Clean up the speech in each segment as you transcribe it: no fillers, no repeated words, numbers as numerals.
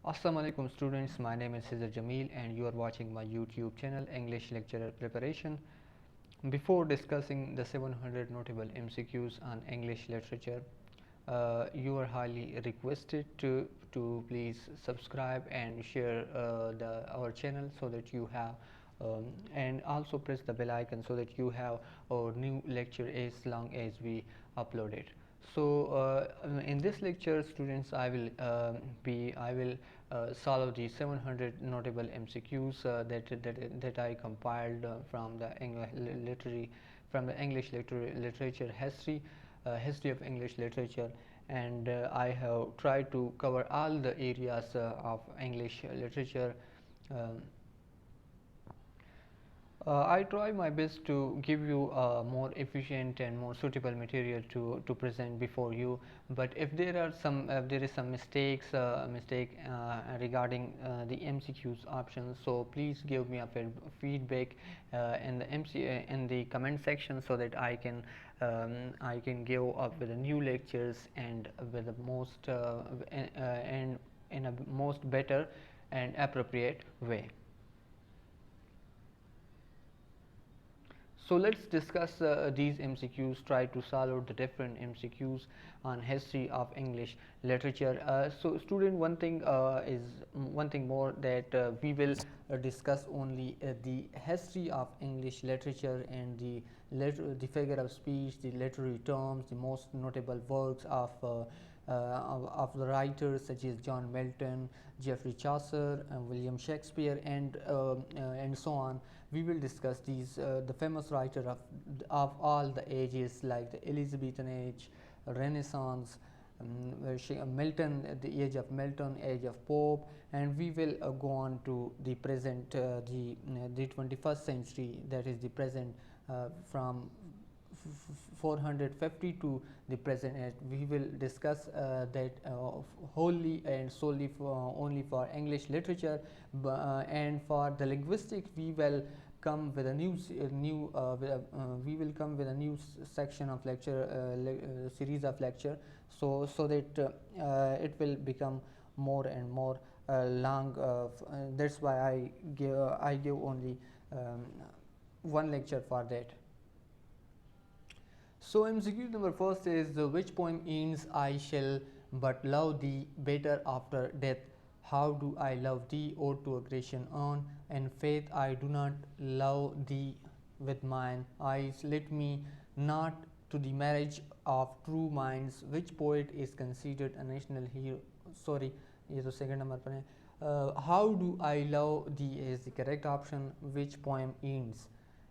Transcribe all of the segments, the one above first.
Assalamu alaikum students, my name is Hizar Jamil and you are watching my YouTube channel English Lecturer Preparation. Before discussing the 700 notable MCQs on English literature, you are highly requested to please subscribe and share our channel so that you have and also press the bell icon so that you have our new lecture as long as we upload it. So in this lecture, students, I will solve the 700 notable MCQs that I compiled from the English literature history of English literature, and I have tried to cover all the areas of English literature. Um, I try my best to give you more efficient and more suitable material to present before you. But if there is some mistake regarding the MCQs options, so please give me a feedback in the in the comment section so that I can give up with the new lectures and with the most and in a most better and appropriate way. So let's discuss these MCQs, try to solve the different MCQs on history of English literature. So student, one thing more that we will discuss only the history of English literature and the figure of speech, the literary terms, the most notable works of the writers such as John Milton, Geoffrey Chaucer, William Shakespeare, and so on. We will discuss these the famous writer of all the ages like the Elizabethan age, Renaissance, Milton, the age of Milton, age of Pope, and we will go on to the present, the 21st century, that is the present from 450 to the present age. We will discuss that wholly and solely for only for English literature, and for the linguistic we will come with a we will come with a new section of lecture, series of lecture, so that it will become more and more long. That's why I give only one lecture for that. So MCQ number first is which poem ends I shall but love thee better after death. How do I love thee, ode to a Grecian urn, and faith I do not love thee with mine eyes. Let me not to the marriage of true minds. Which poet is considered a national hero? Sorry, ये तो second number पर है. How do I love thee is the correct option. Which poem ends?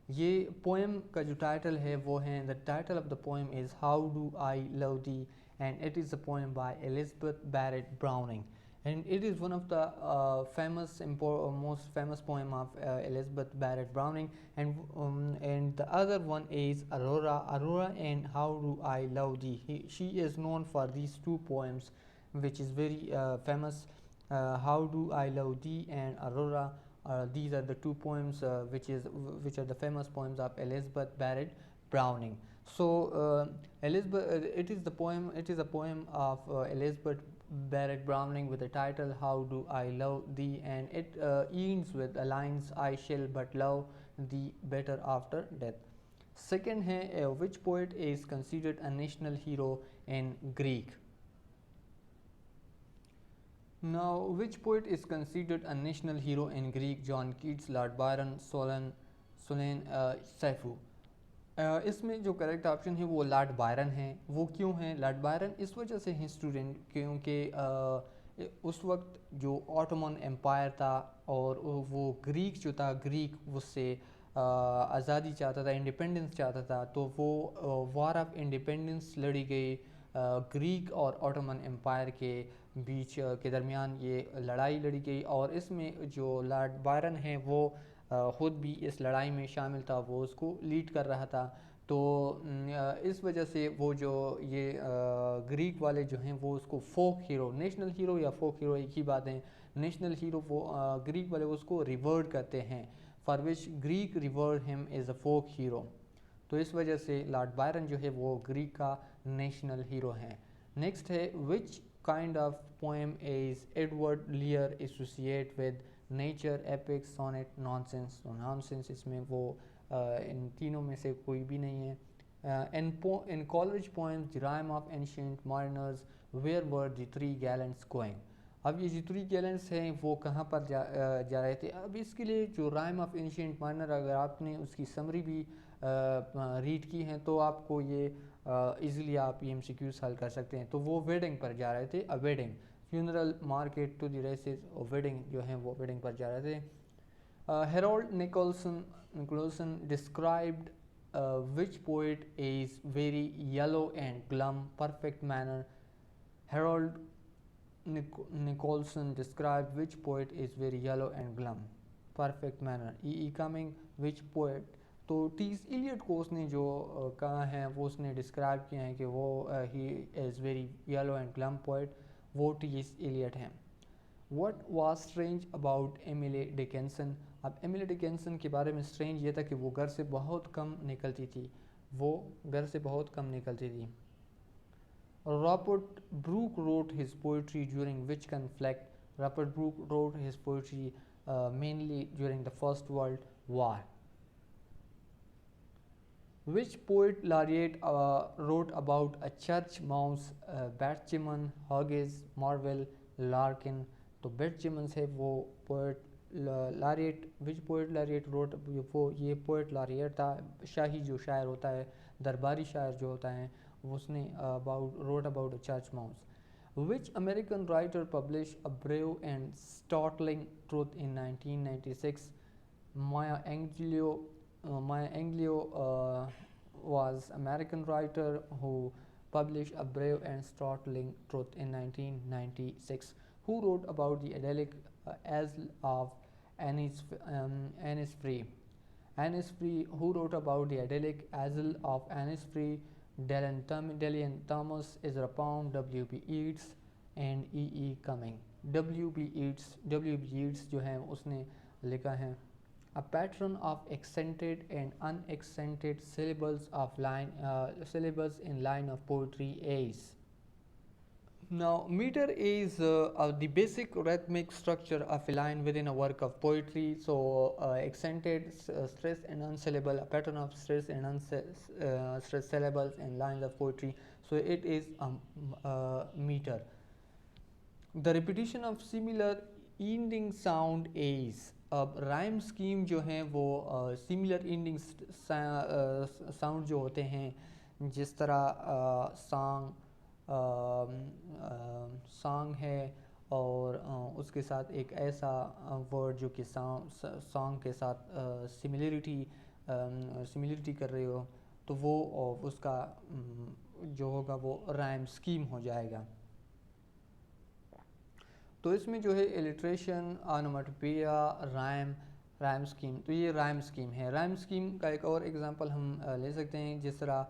ये poem का जो title है वो है the title of the poem is how do I love thee and it is a poem by Elizabeth Barrett Browning and it is one of the most famous poem of Elizabeth Barrett Browning, and the other one is Aurora and How Do I Love Thee. She is known for these two poems which is very famous, How Do I Love Thee and Aurora. These are the two poems which are the famous poems of Elizabeth Barrett Browning. So it is a poem of Elizabeth Barrett Browning with the title How Do I Love Thee, and it ends with the lines I shall but love thee better after death. Second है which poet is considered a national hero in Greek? Now, which poet is considered a national hero in Greek? John Keats, Lord Byron, Solane Saifu. इसमें जो correct option है वो Lord Byron है. वो क्यों है Lord Byron? इस वजह से हैं स्टूडेंट क्योंकि उस वक्त जो ऑटोमन एम्पायर था और वो ग्रीक जो था, ग्रीक उससे आज़ादी चाहता था, इंडिपेंडेंस चाहता था, तो वो वॉर ऑफ इंडिपेंडेंस लड़ी गई ग्रीक और ऑटोमन एम्पायर के बीच के दरमियान ये लड़ाई लड़ी गई, और इसमें जो लॉर्ड बायरन है वो ख़ुद भी इस लड़ाई में शामिल था, वो उसको लीड कर रहा था. तो इस वजह से वो जो ये ग्रीक वाले जो हैं वो उसको फोक हीरो, नेशनल हीरो या फोक हीरो एक ही बात है. नेशनल हीरो वो ग्रीक वाले उसको रिवर्ड करते हैं, for which Greek reward him as a folk hero. तो इस वजह से लॉर्ड बायरन जो है वो ग्रीक का नेशनल हीरो हैं. नेक्स्ट है विच kind of poem is Edward Lear associate with nature, epic, sonnet, nonsense. तो nonsense इसमें वो इन तीनों में से कोई भी नहीं है. In college poems, the rhyme of ancient mariners, where were the three gallants going? अब ये जो थ्री गैलेंट्स हैं वो कहाँ पर जा रहे थे. अब इसके लिए जो राइम ऑफ एंशिएंट माइनर, अगर आपने उसकी समरी भी रीड की है तो आपको ये इजीली आप ये MCQs हल कर सकते हैं. तो वो वेडिंग पर जा रहे थे. A wedding, funeral, market, to the races. और वेडिंग जो है वो वेडिंग पर जा रहे थे. Harold Nicolson described which poet is very yellow and glum, perfect manner. Harold Nicholson described which poet is very yellow and glum, perfect manner. E. Cumming, which poet? तो टीस इलियट को उसने जो कहा है वो उसने डिस्क्राइब किया है कि वो he is very yellow and glum poet, वो टीस इलियट हैं. What was strange about Emily Dickinson? अब एमिली डिकिंसन के बारे में स्ट्रेंज ये था कि वो घर से बहुत कम निकलती थी. वो घर से बहुत कम निकलती थी. Robert Brooke wrote his poetry during which conflict? Robert Brooke wrote his poetry mainly during the First World War. Which poet laureate wrote about a church mouse? Batchiman, Hughes, Marvell, Larkin. तो बैटचिमन से वो poet लारिएट, विच poet लारिएट road, वो ये poet लारिएट था. शाही जो शायर होता है, दरबारी शायर जो होता है, उसने wrote about a church mouse. Which American writer publish a brave and startling truth in 1996? Maya Angelou was American writer who published a brave and startling truth in 1996. Who wrote about the idyllic Asle of Annis Free? Annis Free, who wrote about the idyllic Asle of Annis Free? Delian Thomas, Ezra Pound, W.B. Yeats and E. Cumming. W.B. Yeats जो है उसने लिखा है a pattern of accented and unaccented syllables in line of poetry is. Now, meter is the basic rhythmic structure of a line within a work of poetry. So, accented, stressed and unsyllable, a pattern of stressed and unstressed syllables in lines of poetry. So, it is a meter. The repetition of similar ending sound is. अब rhyme scheme जो हैं वो similar ending sound जो होते हैं, जिस तरह song है और उसके साथ एक ऐसा वर्ड जो कि सॉन्ग के साथ सिमिलरिटी कर रहे हो, तो वो उसका जो होगा वो राइम स्कीम हो जाएगा. तो इसमें जो है इलिट्रेशन, ऑनोमेटोपिया, राइम स्कीम, तो ये राइम स्कीम है. राइम स्कीम का एक और एग्जांपल हम ले सकते हैं, जिस तरह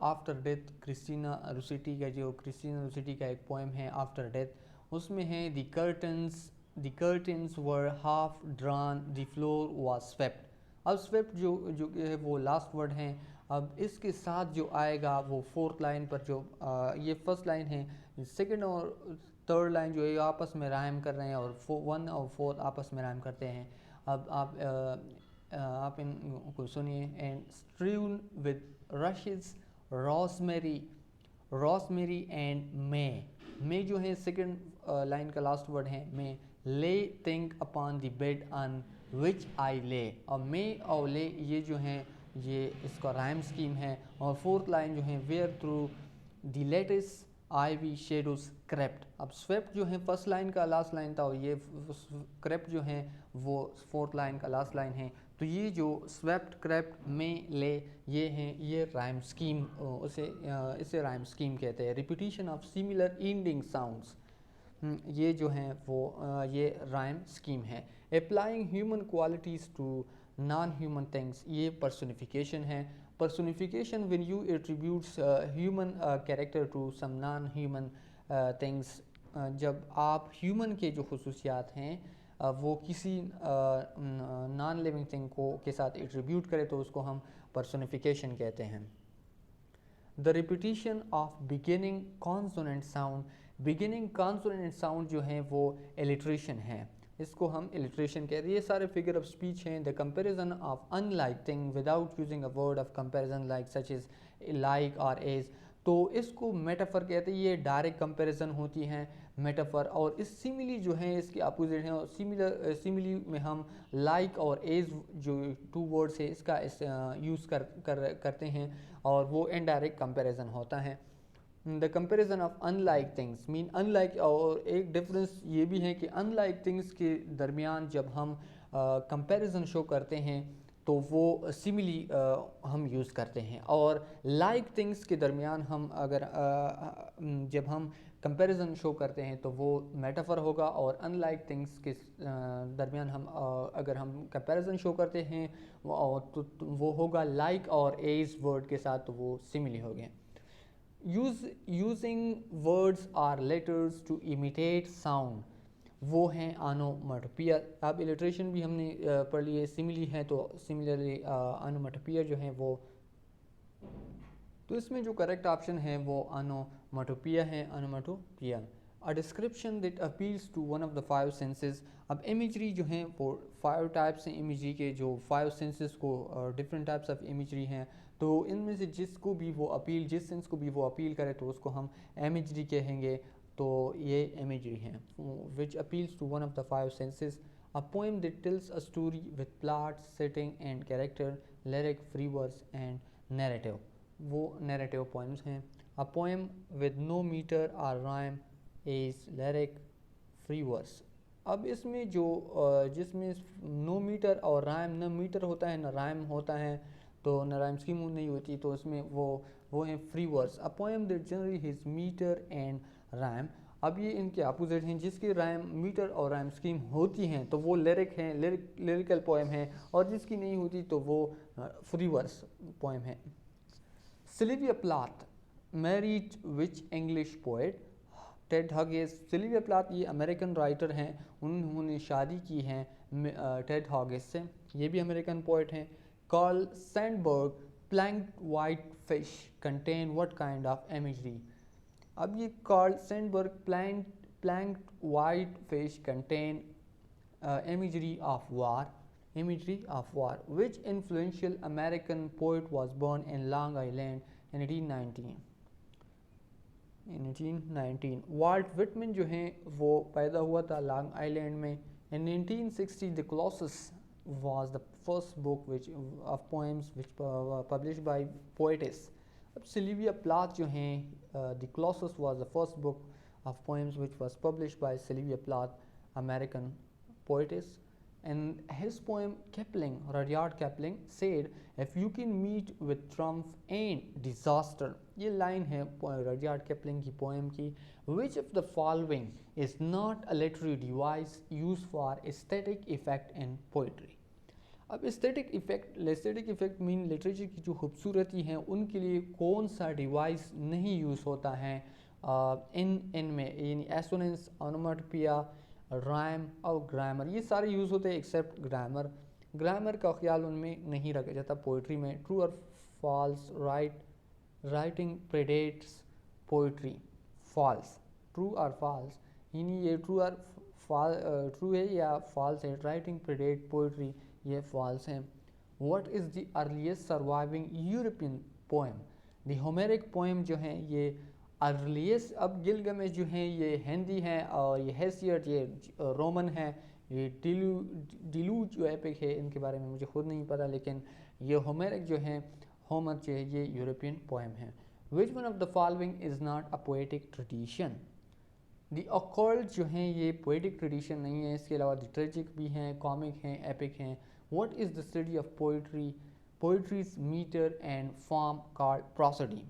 आफ्टर डेथ क्रिस्टीना रुसिटी का एक पोएम है आफ्टर डेथ. उसमें है the curtains were half drawn, the floor was swept. अब स्वेप्ट जो है वो लास्ट वर्ड हैं. अब इसके साथ जो आएगा वो फोर्थ लाइन पर, जो ये फर्स्ट लाइन है, सेकंड और थर्ड लाइन जो है आपस में राइम कर रहे हैं और 1 और 4 आपस में राइम करते हैं. अब आप इनको सुनिए. And strewn with rushes, rosemary and may जो है सेकंड लाइन का लास्ट वर्ड है may. Lay think upon the bed on which I lay. और मे और ले ये जो हैं ये इसका राइम स्कीम है. और फोर्थ लाइन जो है where through the latest ivy shadows crept. अब स्वेप्ट जो है फर्स्ट लाइन का लास्ट लाइन था और ये क्रेप्ट जो है वो फोर्थ लाइन का लास्ट लाइन है. तो ये जो स्वेप्ट, क्रेप्ट, में, ले ये हैं, ये राइम स्कीम, इसे राइम स्कीम कहते हैं. Repetition of similar ending sounds, ये जो हैं वो ये राइम स्कीम है. Applying human qualities to non human things, ये पर्सोनिफिकेशन है. Personification when you attributes human character to some non-human things. जब आप ह्यूमन के जो खुसूसियात हैं वो किसी नॉन लिविंग थिंग के साथ एट्रीब्यूट करें तो उसको हम पर्सोनिफिकेशन कहते हैं. The repetition of beginning consonant sound beginning consonant sound जो हैं वो एलिट्रेशन है, इसको हम एलिट्रेशन कहते हैं। ये सारे फिगर ऑफ स्पीच हैं। The comparison of unlike thing without using a word of comparison like such is like और एज, तो इसको मेटाफर कहते हैं। ये डायरेक्ट कंपैरिजन होती हैं मेटाफर, और इस सिमिली जो है इसके अपोजिट हैं। और सिमिली में हम लाइक और एज जो टू वर्ड्स है इसका यूज़ करते हैं, और वो इनडायरेक्ट कंपैरिजन होता है। The comparison of unlike things mean unlike, और एक डिफरेंस ये भी है कि अनलाइक थिंग्स के दरमियान जब हम कंपैरिजन शो करते हैं तो वो सिमिली हम यूज़ करते हैं, और लाइक थिंग्स के दरमियान हम अगर जब हम कंपैरिजन शो करते हैं तो वो मेटाफर होगा, और अनलाइक थिंग्स के दरमियान हम अगर हम कंपैरिजन शो करते हैं तो वो होगा लाइक और एज वर्ड के साथ, तो वो सिमिली हो गए। Using words or letters to imitate sound, वो हैं आनोमटोपिया। अब इलिट्रेशन भी हमने पढ़ लिए, सिमिली है तो सिमिलरली आनोमटोपिया जो है वो, तो इसमें जो करेक्ट ऑप्शन है वो आनोमटोपिया है, onomatopoeia. A description that appeals to one of the five senses. अब इमेजरी जो हैं वो फाइव टाइप्स हैं इमेजरी के, जो फाइव सेंसेस को डिफरेंट टाइप्स ऑफ इमेजरी हैं, तो इनमें से जिसको भी वो अपील, जिस सेंस को भी वो अपील करे तो उसको हम इमेजरी कहेंगे। तो ये इमेजरी हैं which appeals to one of the five senses. A poem that tells a story with plot, setting and character, lyric, free verse and narrative, वो नैरेटिव पोएम्स हैं। A poem with no metre और rhyme is lyric, free verse. अब इसमें जो जिसमें no metre और rhyme, न metre होता है न राइम होता है, तो न राइम स्कीम नहीं होती, तो इसमें वो हैं free verse. A poem that generally his metre and rhyme, अब ये इनके अपोजिट हैं। जिसकी राइम, मीटर और राइम स्कीम होती हैं तो वो लिरिक हैं, लिरिकल पोएम है, और जिसकी नहीं होती तो वो फ्री वर्स पोएम है। Sylvia Plath married which English poet? Ted Hughes. Sylvia Plath ये अमेरिकन राइटर हैं, उन्होंने शादी की है टेड हॉगिस से, ये भी अमेरिकन पोएट हैं। Karl Sandberg planked white fish contain what kind of imagery? अब ये Karl Sandberg planked white fish contain imagery of war. Which influential American poet was born in Long Island in 1819? Walt Whitman जो हैं वो पैदा हुआ था Long Island में। In 1960 the Colossus was the first book of poems which published by poetess. अब Sylvia Plath जो हैं, The Colossus was the first book of poems which was published by Sylvia Plath, American poetess. And his poem Rudyard Kipling said, if you can meet with triumph and disaster, ये line है Rudyard Kipling की poem की। Which of the following is not a literary device used for aesthetic effect in poetry? अब aesthetic effect mean literature की जो खूबसूरती है उनके लिए कौन सा डिवाइस नहीं यूज़ होता है इनमें, यानी एसोनेंस, ऑनोमेटोपिया, राइम और ग्रामर, ये सारे यूज़ होते हैं एक्सेप्ट ग्रामर का ख्याल उनमें नहीं रखा जाता पोइट्री में। ट्रू और false, writing predates poetry, false, true और फॉल्स, यानी ये ट्रू है या फॉल्स है। राइटिंग प्रेडेट पोइट्री, ये फॉल्स हैं। What is the earliest surviving European poem? The Homeric poem जो हैं ये अर्लीस्ट, अब गिलगमेश जो हैं ये हिंदी हैं, और ये हैसियत ये रोमन है। ये डिलू जो एपिक है इनके बारे में मुझे खुद नहीं पता, लेकिन ये होमेरिक जो हैं, होमर जो है ये यूरोपियन पोएम है। Which one of the following is not a poetic tradition? The occult जो हैं ये पोएटिक ट्रेडिशन नहीं है, इसके अलावा द ट्रेजिक भी हैं, कॉमिक हैं, एपिक हैं। What is the study of poetry's metre and form called prosody?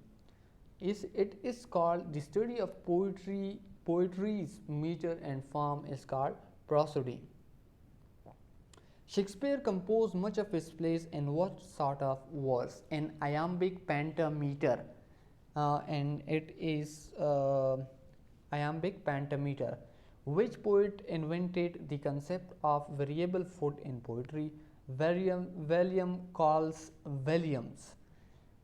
It is called the study of poetry's meter and form is called prosody. Shakespeare composed much of his plays in what sort of verse? In iambic pentameter, and it is iambic pentameter. Which poet invented the concept of variable foot in poetry? William Carlos Williams.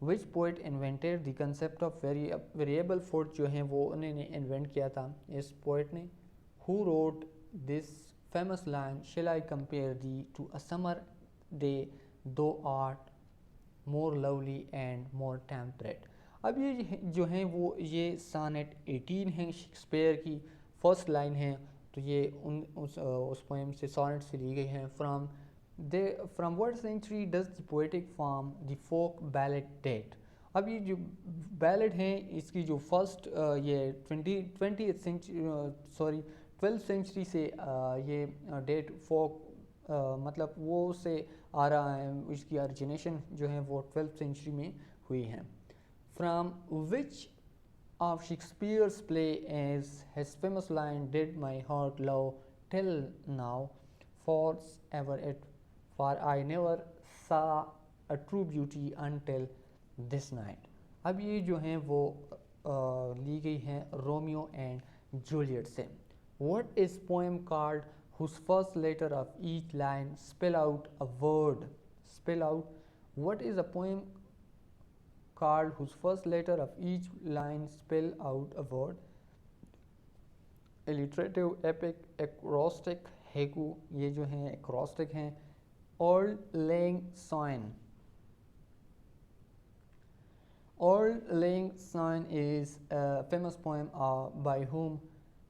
Which poet invented the concept of variable food जो है वो उन्होंने invent किया था इस poet ने. Who wrote this famous line shall I compare thee to a summer day thou art more lovely and more temperate. अब ये जो हैं वो ये सानेट 18 है शेक्सपियर की फर्स्ट लाइन है. तो ये उस पोएम से सोनेट से ली गई है. From what century does the poetic form the folk ballad date. अब ये जो बैलेड हैं इसकी जो फर्स्ट ये 20th century sorry 12th century से ये डेट फोक मतलब वो से आ रहा है. इसकी ऑरिजिनेशन जो है वो 12th सेंचुरी में हुई है. From which of Shakespeare's play as his famous line did my heart love till now forever it for I never saw a true beauty until this night. अब ये जो हैं वो ली गई हैं रोमियो एंड जूलियट से. What is poem called whose first letter of each line spell out a word? Spell out. What is a poem called whose first letter of each line spell out a word? Alliterative, epic, acrostic, haiku. ये जो हैं acrostic हैं. Old Lang Syne. Old Lang Syne is a famous poem by whom?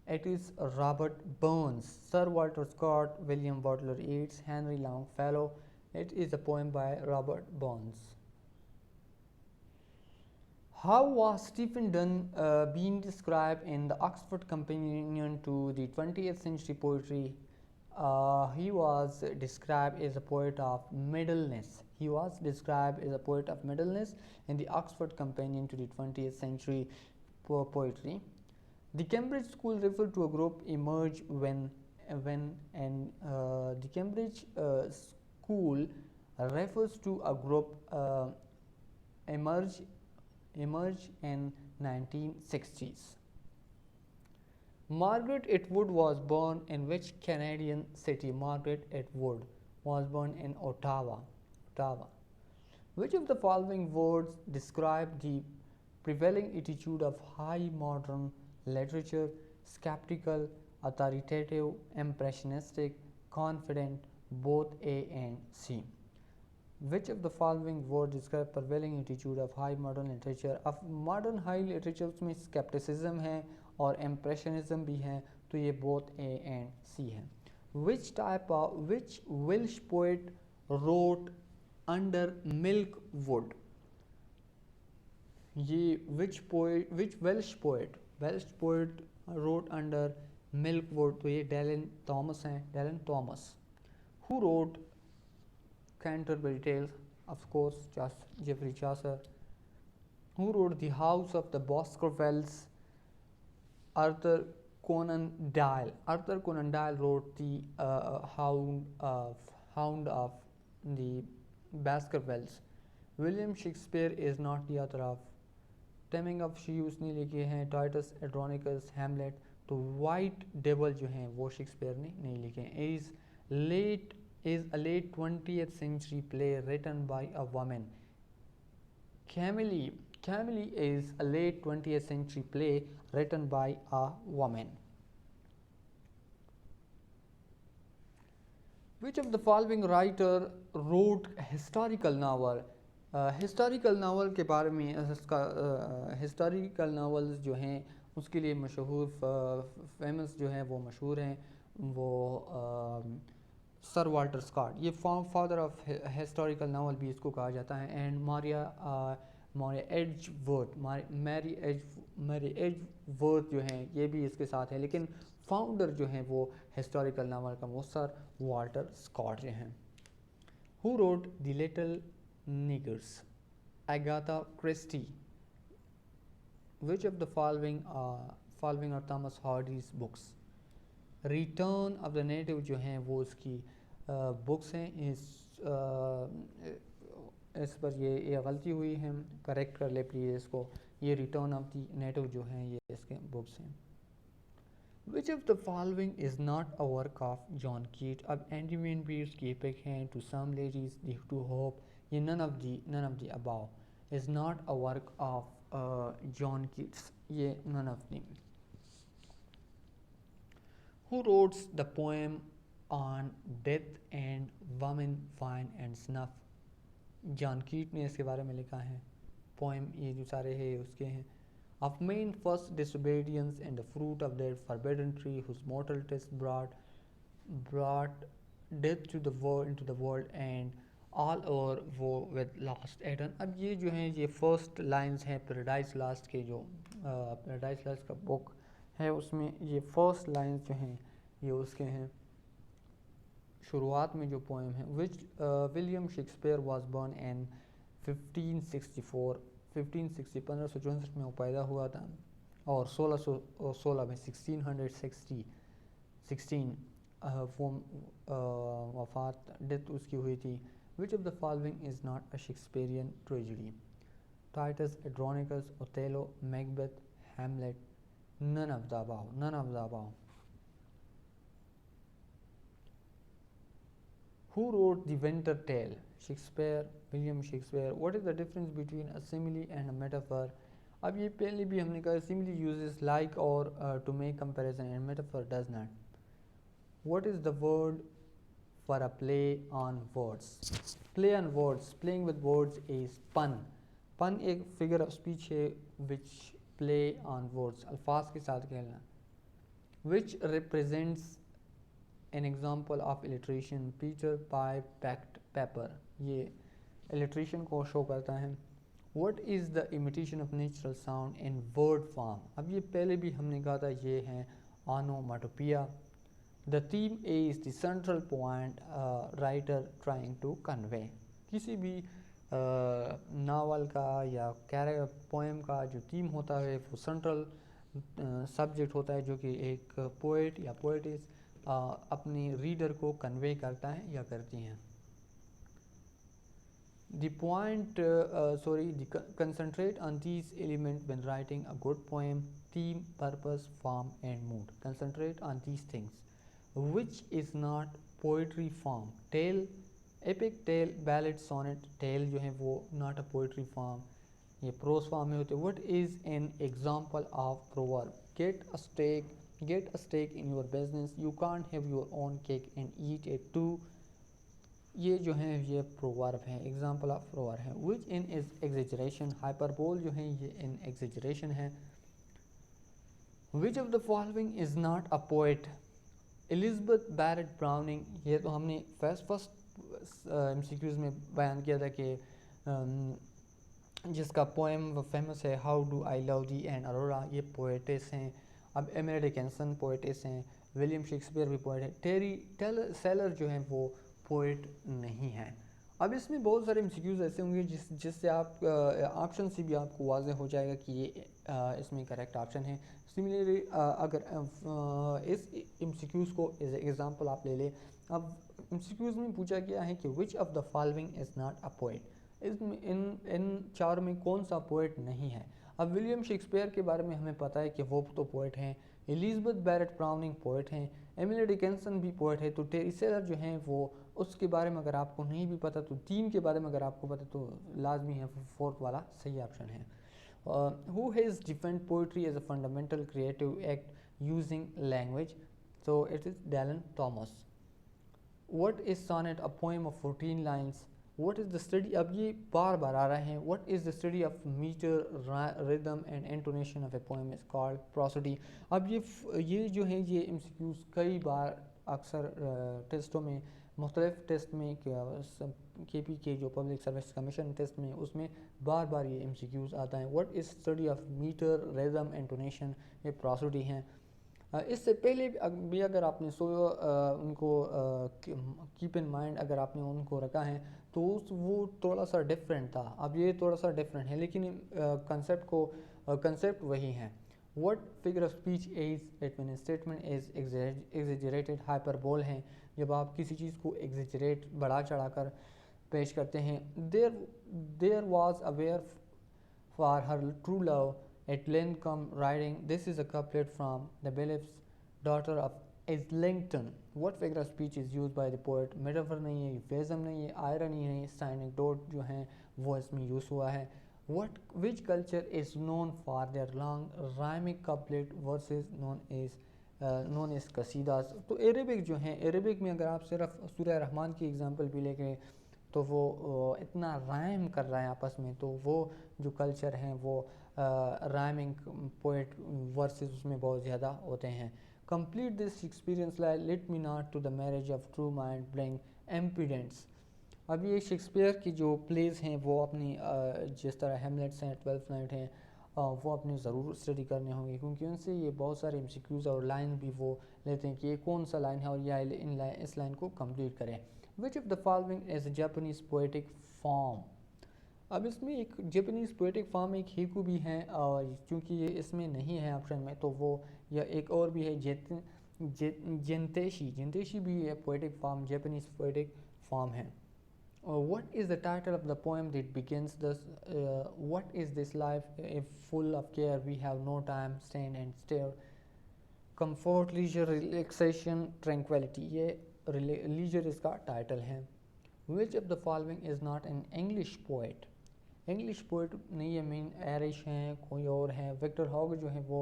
It is Robert Burns, Sir Walter Scott, William Butler Yeats, Henry Longfellow. It is a poem by Robert Burns. How was Stephen Dunn being described in the Oxford Companion to the 20th Century Poetry? He was described as a poet of middleness. He was described as a poet of middleness in the Oxford Companion to the 20th Century Poetry. The Cambridge School referred to a group emerge when and the Cambridge School refers to a group emerge in 1960s. Margaret Atwood was born in which Canadian city? Margaret Atwood was born in Ottawa. Which of the following words describe the prevailing attitude of high modern literature? Skeptical, authoritative, impressionistic, confident, both A and C. Which of the following words describe prevailing attitude of high modern literature? अब modern high literature में skepticism है और impressionism भी है तो ये both A and C है. Which Welsh poet wrote under Milkwood? ये which Welsh poet wrote under Milkwood तो ये Dylan Thomas. Who wrote Canterbury Tales? Of course, Geoffrey Chaucer. Who wrote The House of the Baskervilles? Arthur Conan Doyle. Arthur Conan Doyle wrote the Hound of the Baskervilles. William Shakespeare is not the author of Taming of Shrews ने लिखे हैं Titus Andronicus, Hamlet. तो White Devil जो हैं वो Shakespeare ने नहीं लिखे हैं. Is a late 20th century play written by a woman. Camille is a late 20th century play written by a woman. Which of the following writer wrote historical novel? Historical novel के बारे में historical novels जो हैं उसके लिए मशहूर famous जो हैं वो मशहूर हैं वो सर वाल्टर स्कॉट. ये फादर ऑफ हिस्टोरिकल नावल भी इसको कहा जाता है. एंड मैरी एजवर्थ जो हैं ये भी इसके साथ है लेकिन फाउंडर जो हैं वो हिस्टोरिकल नावल का वो सर वाल्टर स्कॉट जो हैं. Who wrote the little niggers? Agatha Christie. Which of the following are Thomas Hardy's books? Return of the native जो हैं वो उसकी बुक्स हैं. इस पर ये गलती हुई है करेक्ट कर ले प्लीज़ इसको. ये रिटर्न ऑफ द नेटिव जो हैं ये इसके बुक्स हैं. Which of the following is not a work of John Keats? अब एंडीमेन बीट्स की एपिक हैं to some ladies to hope ये none of the above. is not a work of John Keats. ये none of them. Who wrote the poem on death and women, wine and snuff? John कीट ने इसके बारे में लिखा है. Poem ये जो सारे हैं उसके हैं. Of main first disobedience and the fruit of that forbidden tree whose mortal test brought death to the world into the world and all over वो with lost Eden. अब ये जो हैं ये फर्स्ट लाइंस हैं पैराडाइज लास्ट के जो paradise last का बुक है उसमें ये फर्स्ट लाइंस जो हैं ये उसके हैं शुरुआत में जो पोएम है. Which William Shakespeare was born in 1564 1564 में वो पैदा हुआ था और 1616 में 1616 वो वफात डेथ उसकी हुई थी. Which of the following is not a Shakespearean tragedy? Titus, Andronicus, Othello, Macbeth, Hamlet. None of the above. None of the above. Who wrote the Winter Tale? Shakespeare, William Shakespeare. What is the difference between a simile and a metaphor? अब ये पहले भी हमने कहा simile uses like or to make comparison and metaphor does not. What is the word for a play on words? Play on words. Playing with words is pun. Pun एक figure of speech है which play on words. अल्फाज के साथ खेलना. Which represents an example of illustration. Peter pie packed pepper. ये illustration को show करता है. What is the imitation of natural sound in word form? अब ये पहले भी हमने कहा था ये है onomatopoeia. The theme is the central point writer trying to convey. किसी भी नावल का या पोएम का जो थीम होता है वो सेंट्रल सब्जेक्ट होता है जो कि एक पोएट या पोएटिस अपनी रीडर को कन्वे करता है या करती हैं. The point, concentrate on these elements when writing a good poem: theme, purpose, form and mood. Concentrate on these things. Which is not poetry form? Tale, epic, tale, ballad, sonnet. Tale जो है वो not a poetry form, ये prose form में होते. What is an example of proverb? Get a stake in your business. You can't have your own cake and eat it too. ये जो है ये proverb है, example of proverb है. Which in is exaggeration? Hyperbole जो है ये in exaggeration है. Which of the following is not a poet? Elizabeth Barrett Browning. ये तो हमने फर्स्ट MCQs में बयान किया था कि जिसका पोएम फेमस है how do I love thee and Arora, ये पोएटिस हैं. अब एमिली डिकिंसन पोएटिस हैं. विलियम शेक्सपियर भी पोएट है. टेरी सेलर जो हैं वो पोएट नहीं है. अब इसमें बहुत सारे MCQs ऐसे होंगे जिससे आप ऑप्शन से भी आपको वाज़ेह हो जाएगा कि ये इसमें करेक्ट ऑप्शन है. सिमिलरली अगर इस MCQs को एज एग्जांपल आप ले लें. अब MCQs में पूछा गया है कि which of the following is not a poet. इन चार में कौन सा पोएट नहीं है. अब विलियम शेक्सपियर के बारे में हमें पता है कि वो तो पोएट हैं. एलिज़ाबेथ बैरेट ब्राउनिंग पोएट हैं. एमिली डिकिंसन भी पोएट है. तो टेरी सेलर जो हैं वो उसके बारे में अगर आपको नहीं भी पता तो थीम के बारे में अगर आपको पता तो लाजमी है फोर्थ वाला सही ऑप्शन है. Who has defined poetry as a fundamental creative act using language? So it is Dylan Thomas. What is sonnet? A poem of 14 lines. What is the study? अब ये बार बार आ रहे हैं. What is the study of meter, rhythm and intonation of a poem is called prosody. अब ये जो है ये MCQs कई बार अक्सर टेस्टों में मुख्तलिफ टेस्ट में KP के जो पब्लिक सर्विस कमीशन टेस्ट में उसमें बार बार ये MCQs आता है. What is study of meter, rhythm, intonation? ये prosody हैं. इससे पहले भी अगर आपने उनको कीप इन माइंड अगर आपने उनको रखा है तो वो थोड़ा सा डिफरेंट था. अब ये थोड़ा सा डिफरेंट है लेकिन कंसेप्ट वही है. What figure of speech is it when statement is exaggerated? Hyperbole हैं जब आप किसी चीज़ को एग्जेजरेट बढ़ा चढ़ा कर पेश करते हैं. There was aware for her true love at length come riding. This is a couplet from the Bailiff's Daughter of Islington. What figure of speech is used by the poet? Metaphor नहीं है, euphemism नहीं है, irony नहीं है, anecdote जो हैं वो इसमें यूज़ हुआ है. What which culture is known for their long rhyming couplet verses known as कसीदास। तो अरेबिक जो हैं, अरेबिक में अगर आप सिर्फ सूरह रहमान की एग्जांपल भी लेके तो वो इतना राइम कर रहा है आपस में, तो वो जो कल्चर हैं वो राइमिंग पोएट वर्सेस उसमें बहुत ज़्यादा होते हैं। Complete this experience let me not to the marriage of true mind bring impediments. अब ये शेक्सपियर की जो प्लेज़ हैं वो अपनी जिस तरह हेमलेट्स हैं, ट्वेल्थ नाइट हैं, वो अपनी ज़रूर स्टडी करने होंगे, क्योंकि उनसे ये बहुत सारे एमसीक्यूज़ और लाइन भी वो लेते हैं कि ये कौन सा लाइन है और ये इस लाइन को कंप्लीट करें। विच of the following is Japanese poetic form. अब इसमें एक जापानीज़ पोएटिक फॉर्म एक हीकू भी है, और चूँकि ये इसमें नहीं है ऑप्शन में, तो वो या एक और भी है जिनतेशी। जिनतेशी भी है poetic form, Japanese poetic form है। What is the title of the poem that begins this? What is this life if full of care? We have no time, stand and stare. Comfort, leisure, relaxation, tranquility. ये leisure इसका title है। Which of the following is not an English poet? English poet नहीं है, mean Irish हैं, कोई और है। Victor Hugo जो है वो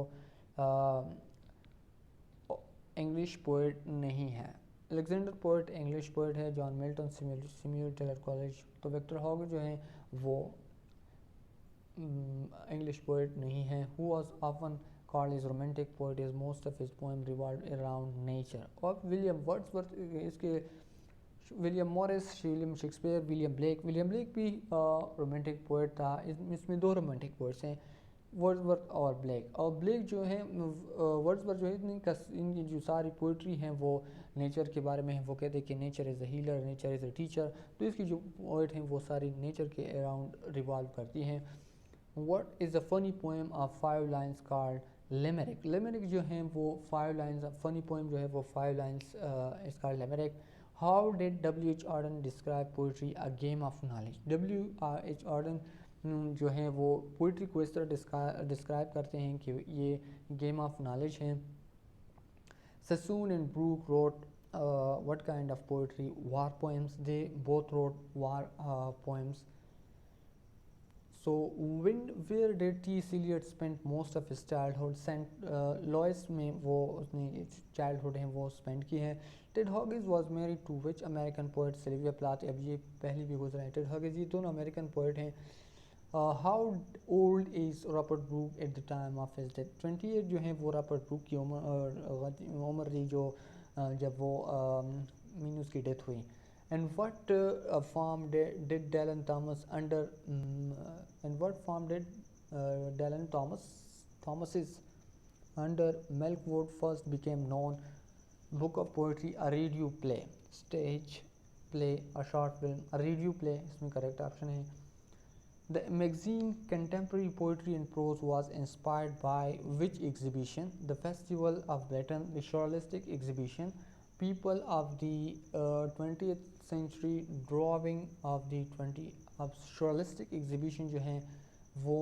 इंग्लिश पोएट नहीं है। अलेक्जेंडर पोएट इंग्लिश पोएट है। John Milton Samuel Taylor Coleridge. तो विक्टर हॉग जो है वो इंग्लिश पोएट नहीं है। Who was often called is romantic poet is most of his poem revolve around nature. और विलियम वर्ड्सवर्थ इसके William Morris, William Shakespeare, William Blake भी romantic poet था। इसमें दो रोमांटिक पोएट्स हैं, वर्ड्सवर्थ और ब्लेक। और ब्लेक जो है वर्ड्सवर्थ जो है इनकी जो सारी पोइट्री हैं वो नेचर के बारे में है। वो कहते हैं कि nature is a healer, nature is a teacher. तो इसकी जो पोइट हैं वो सारी नेचर के अराउंड रिवॉल्व करती हैं। What is a funny poem of 5 lines called limerick. Limerick जो हैं वो 5 लाइन्स, फनी पोएम जो है वो 5 lines is called limerick. How did W.H. Auden describe poetry a game of knowledge. W.H. Auden जो हैं वो पोइट्री को इस तरह डिस्क्राइब करते हैं कि ये गेम ऑफ नॉलेज है। Sassoon and Brooke wrote what kind of poetry? War poems. They both wrote war poems. So where did T.S. Eliot spend most of his childhood? St. Louis में वो उसने childhood है वो spend की है। Ted Hughes was married to which American poet? Sylvia Plath। अब ये पहले भी गुजरा है। Ted Hughes ये दोनों American poet हैं। How old is Robert Brooke at the time of his death? 28 जो है वो रॉबर्ट ब्रूक की उम्र थी जो जब वो मीन उसकी डेथ हुई। And what farm did Dylan Thomas under and what farm did Dylan Thomas's under Milkwood first became known? Book of poetry, a radio play, stage play, a short film, a radio play इसमें correct option है। The magazine Contemporary Poetry and Prose was inspired by which exhibition? The Festival of Britain, the Surrealistic Exhibition, People of the 20th Century, Drawing of the Surrealistic Exhibition जो है वो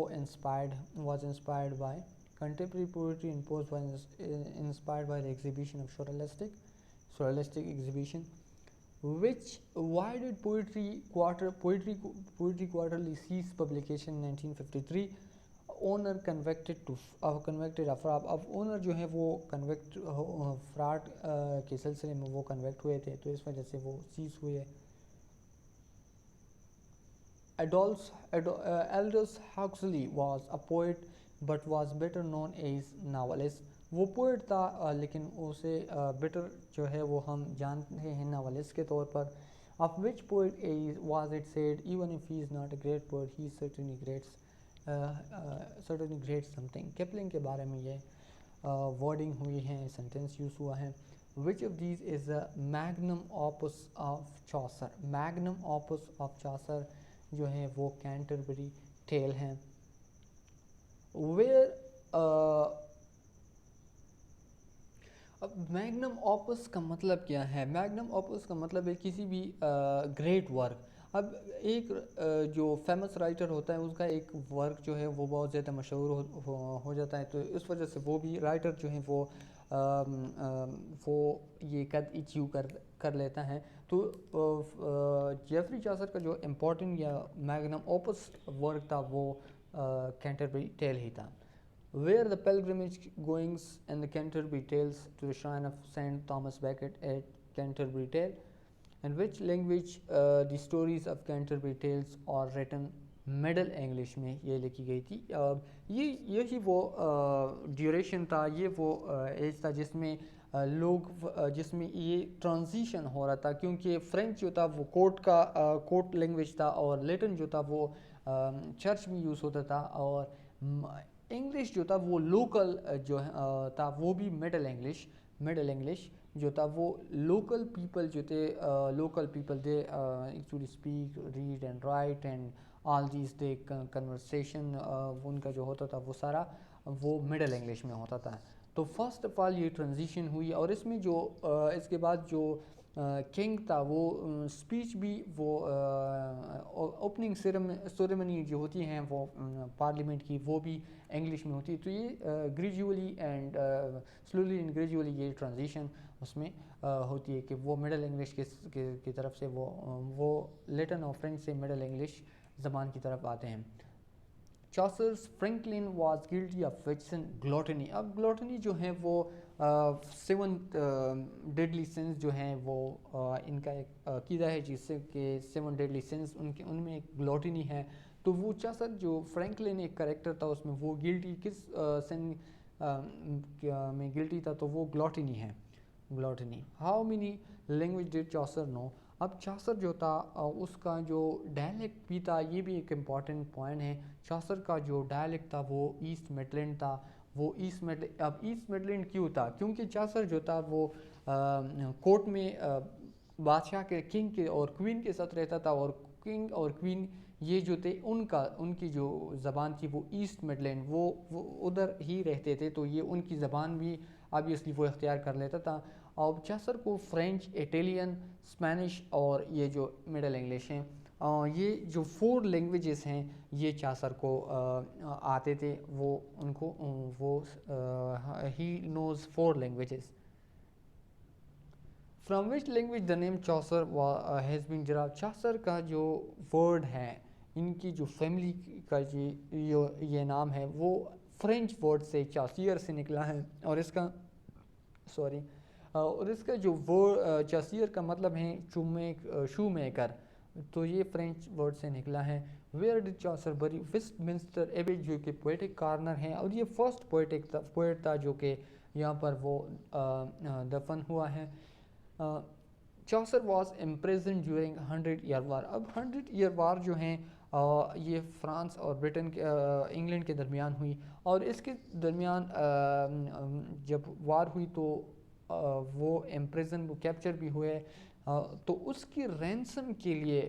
was inspired by Contemporary Poetry and Prose was inspired by the exhibition of Surrealistic Exhibition. Why did Poetry Quarterly cease publication in 1953? Owner convicted of fraud। अब owner जो है वो fraud के सिलसिले में वो कन्वेक्ट हुए थे, तो इस वजह से वो सीज हुए। Aldous Huxley was a poet but was better known as novelist। वो पोइट था लेकिन उसे बेटर जो है वो हम जानते हैं नॉवेलिस्ट के तौर पर। Of which poet was it said even if he is not a great poet he certainly greats something. Kipling के बारे में ये वर्डिंग हुई है, सेंटेंस यूज़ हुआ है। Which of these is a magnum opus of Chaucer. Magnum opus of Chaucer जो है वो कैंटरबरी टेल हैं। वेयर अब मैग्नम ऑपस का मतलब क्या है? मैग्नम ऑपस का मतलब है किसी भी ग्रेट वर्क। अब एक जो फेमस राइटर होता है उसका एक वर्क जो है वो बहुत ज़्यादा मशहूर हो जाता है, तो इस वजह से वो भी राइटर जो है वो ये कद अचीव कर लेता है। तो जेफरी चासर का जो इम्पोर्टेंट या मैग्नम ऑपस वर्क था वो कैंटरबरी टेल ही था. Where the pilgrimage goings and the Canterbury Tales to the shrine of Saint Thomas Becket at Canterbury Tale, and which language the stories of Canterbury Tales are written. Middle English में ये लिखी गई थी. यही वो duration था, ये वो एज था जिसमें जिसमें ये ट्रांजिशन हो रहा था, क्योंकि फ्रेंच जो था वो कोर्ट लैंग्वेज था और लैटिन जो था वो चर्च में यूज़ होता था, और इंग्लिश जो था वो लोकल जो था वो भी मिडल इंग्लिश जो था वो लोकल पीपल जो थे, local people they actually speak, read and right and all these they conversation, उनका जो होता था वो सारा वो मिडल इंग्लिश में होता था. तो फर्स्ट ऑफ ऑल ये ट्रांजिशन हुई, और इसमें जो इसके बाद जो किंग था वो स्पीच भी वो ओपनिंग सेरेमनी जो होती हैं वो पार्लियामेंट की वो भी इंग्लिश में होती है. तो ये gradually and slowly and gradually ये ट्रांजिशन उसमें होती है कि वो मिडल इंग्लिश की तरफ से वो लैटिन और फ्रेंच से मिडल इंग्लिश ज़बान की तरफ आते हैं. Chaucer's Franklin was guilty of vixen gluttony. अब ग्लॉटनी जो है वो सेवंथ डेडली सिंस जो हैं वो इनका एक कीदा है जिससे कि 7 डेडली सिंस उनमें एक ग्लॉटनी है. तो वो चासर जो फ्रैंकलिन एक करेक्टर था उसमें वो गिल्टी किस सिन में गिल्टी था, तो वो ग्लॉटनी है. Gluttony. How many language did Chaucer know. अब चासर जो था उसका जो डायलेक्ट भी था, ये भी एक इम्पॉर्टेंट पॉइंट है. चासर का जो डायलेक्ट था वो ईस्ट मिडलैंड था. वो अब ईस्ट मिडलैंड क्यों था, क्योंकि चासर जो था वो कोर्ट में बादशाह के किंग के और क्वीन के साथ रहता था, और किंग और क्वीन ये जो थे उनकी जो ज़बान थी वो ईस्ट मिडलैंड वो उधर ही रहते थे, तो ये उनकी ज़बान भी ऑब्वियसली वो इख्तियार कर लेता था. और चासर को फ्रेंच, इटालियन, स्पेनिश और ये जो मिडल इंग्लिश हैं, ये जो 4 लैंग्वेजेस हैं ये चासर को आते थे. वो ही knows 4 languages. From which language the name Chaucer has been derived. Chaucer का जो वर्ड है, इनकी जो फैमिली का ये नाम है वो फ्रेंच वर्ड से चासियर से निकला है, और इसका जो वर्ड चासियर का मतलब है शू मेकर, तो ये फ्रेंच वर्ड से निकला है. वेयर डिड चॉसर बरी. वेस्टमिंस्टर एबे जो कि पोएटिक कॉर्नर है, और ये फर्स्ट पोएट था जो कि यहाँ पर वो दफन हुआ है. Chaucer was imprison during 100 year war. अब 100 ईयर वार जो हैं ये फ्रांस और ब्रिटेन के इंग्लैंड के दरमियान हुई, और इसके दरमियान जब वार हुई तो वो इम्प्रिजन, वो कैप्चर भी हुए. तो उसकी रैंसम के लिए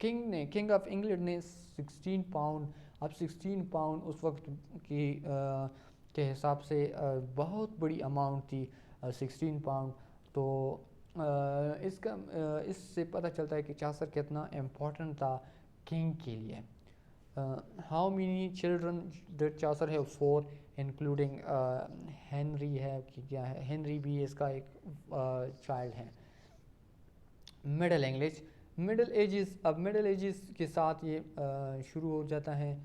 किंग ऑफ इंग्लैंड ने 16 पाउंड. अब 16 पाउंड उस वक्त के हिसाब से बहुत बड़ी अमाउंट थी 16 पाउंड. तो इससे पता चलता है कि चासर कितना इम्पोर्टेंट था किंग के लिए. How many children did Chaucer have. 4 including Henry है कि क्या है, हेनरी भी इसका एक चाइल्ड है. Middle English. Middle edges. अब मिडल एजेस के साथ ये शुरू हो जाता है.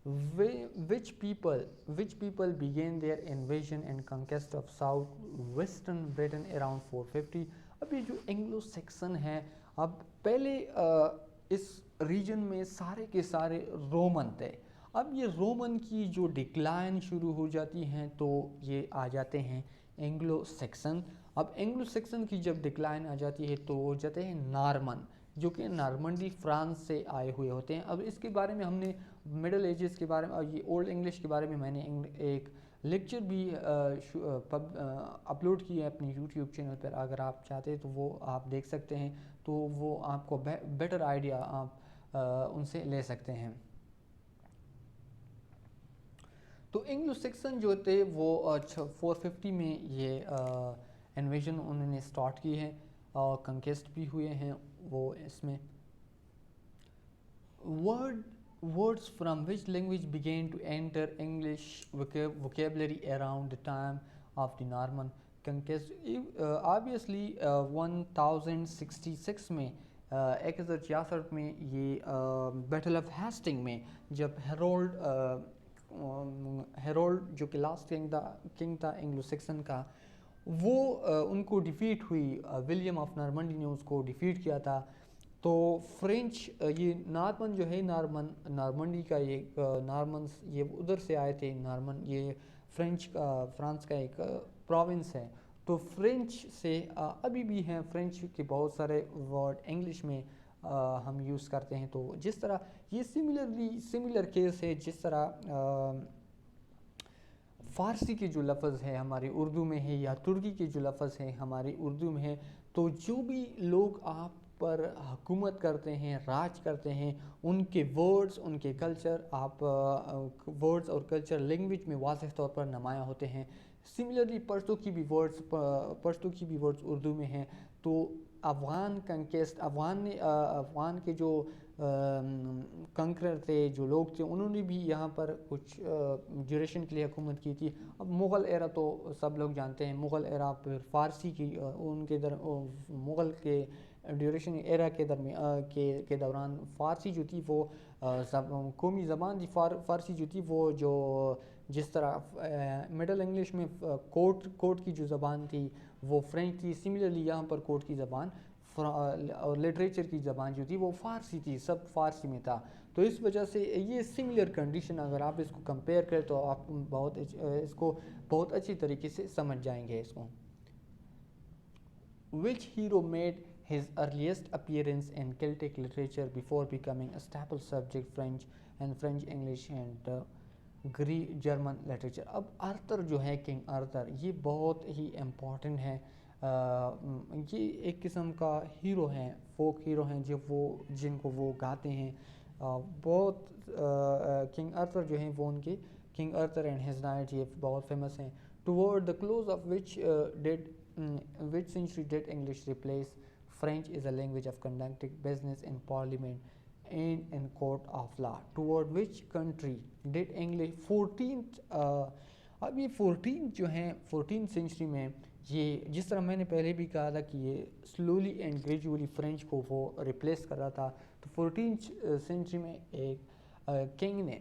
which people began their invasion and conquest of south western Britain around 450. अब ये जो एंग्लो सेक्सन है, अब पहले इस रीजन में सारे के सारे रोमन थे. अब ये रोमन की जो डिक्लाइन शुरू हो जाती हैं तो ये आ जाते हैं एंग्लो सेक्सन. अब एंग्लो सेक्सन की जब डिक्लाइन आ जाती है तो वो जाते हैं नॉर्मन, जो कि नॉर्मंडी फ्रांस से आए हुए होते हैं. अब इसके बारे में हमने मिडल एजेस के बारे में और ये ओल्ड इंग्लिश के बारे में मैंने एक लेक्चर भी अपलोड किया है अपनी यूट्यूब चैनल पर. अगर आप चाहते हैं तो वो आप देख सकते हैं, तो वो आपको बेटर आइडिया आप उनसे ले सकते हैं. तो एंग्लो सेक्सन जो थे वो 450 में ये इन्वेजन उन्होंने स्टार्ट की है और कंकेस्ट भी हुए हैं वो. इसमें words from which language began to enter English vocabulary around the time of the Norman conquest. Obviously 1066 में 1066 में ये बैटल ऑफ हेस्टिंग में जब हेरोल्ड जो कि लास्ट किंग था एंग्लो सेक्सन का, वो उनको डिफ़ीट हुई, विलियम ऑफ नॉर्मंडी ने उसको डिफ़ीट किया था। तो फ्रेंच ये नॉर्मन जो है, नॉर्मंडी का ये नॉर्मन्स ये उधर से आए थे। नॉर्मन ये फ्रांस का एक प्रोविंस है। तो फ्रेंच से अभी भी हैं, फ्रेंच के बहुत सारे वर्ड इंग्लिश में हम यूज़ करते हैं। तो जिस तरह ये सिमिलर केस है, जिस तरह फ़ारसी के जो लफ्ज़ है हमारी उर्दू में है, या तुर्की के जो लफ्ज़ हैं हमारी उर्दू में है, तो जो भी लोग आप पर हुकूमत करते हैं, राज करते हैं, उनके वर्ड्स, उनके कल्चर, आप वर्ड्स और कल्चर लैंग्वेज में वाज़ेह तौर पर नुमायाँ होते हैं। सिमिलरली पश्तो की भी वर्ड्स उर्दू में हैं। तो अफ़गान कंकेस्ट, अफ़गान के जो कंकरर थे, जो लोग थे, उन्होंने भी यहाँ पर कुछ ड्यूरेशन के लिए हुकूमत की थी। अब मुग़ल एरा तो सब लोग जानते हैं, मुग़ल एरा फिर फ़ारसी की मुग़ल के ड्यूरेशन एरा के दौरान फ़ारसी जो थी वो कौमी ज़बान थी। फ़ारसी जो थी वो जो जिस तरह मिडल इंग्लिश में कोर्ट की जो ज़बान थी वो फ्रेंच थी, सिमिलरली यहाँ पर कोर्ट की ज़बान और लिटरेचर की ज़बान जो थी वो फ़ारसी थी, सब फ़ारसी में था। तो इस वजह से ये सिमिलर कंडीशन, अगर आप इसको कंपेयर करें तो आप इसको बहुत अच्छी तरीके से समझ जाएंगे इसको। Which hero made his earliest appearance in Celtic literature before becoming a staple subject French, English and Greek, German literature? अब आर्थर जो है, किंग आर्थर, ये बहुत ही इम्पॉर्टेंट है। ये एक किस्म का हीरो हैं, फोक हीरो हैं, जिनको वो गाते हैं। बहुत किंग आर्थर जो हैं वो उनके king Arthur and his night ये बहुत फेमस हैं। Toward the close of which century did English replace French as a language of conducting business in parliament and in court of law? Toward which country did English 14th अब ये 14th जो हैं 14th century में, ये जिस तरह मैंने पहले भी कहा था कि ये स्लोली एंड ग्रेजुअली फ्रेंच को वो रिप्लेस कर रहा था। तो 14th सेंचुरी में एक किंग ने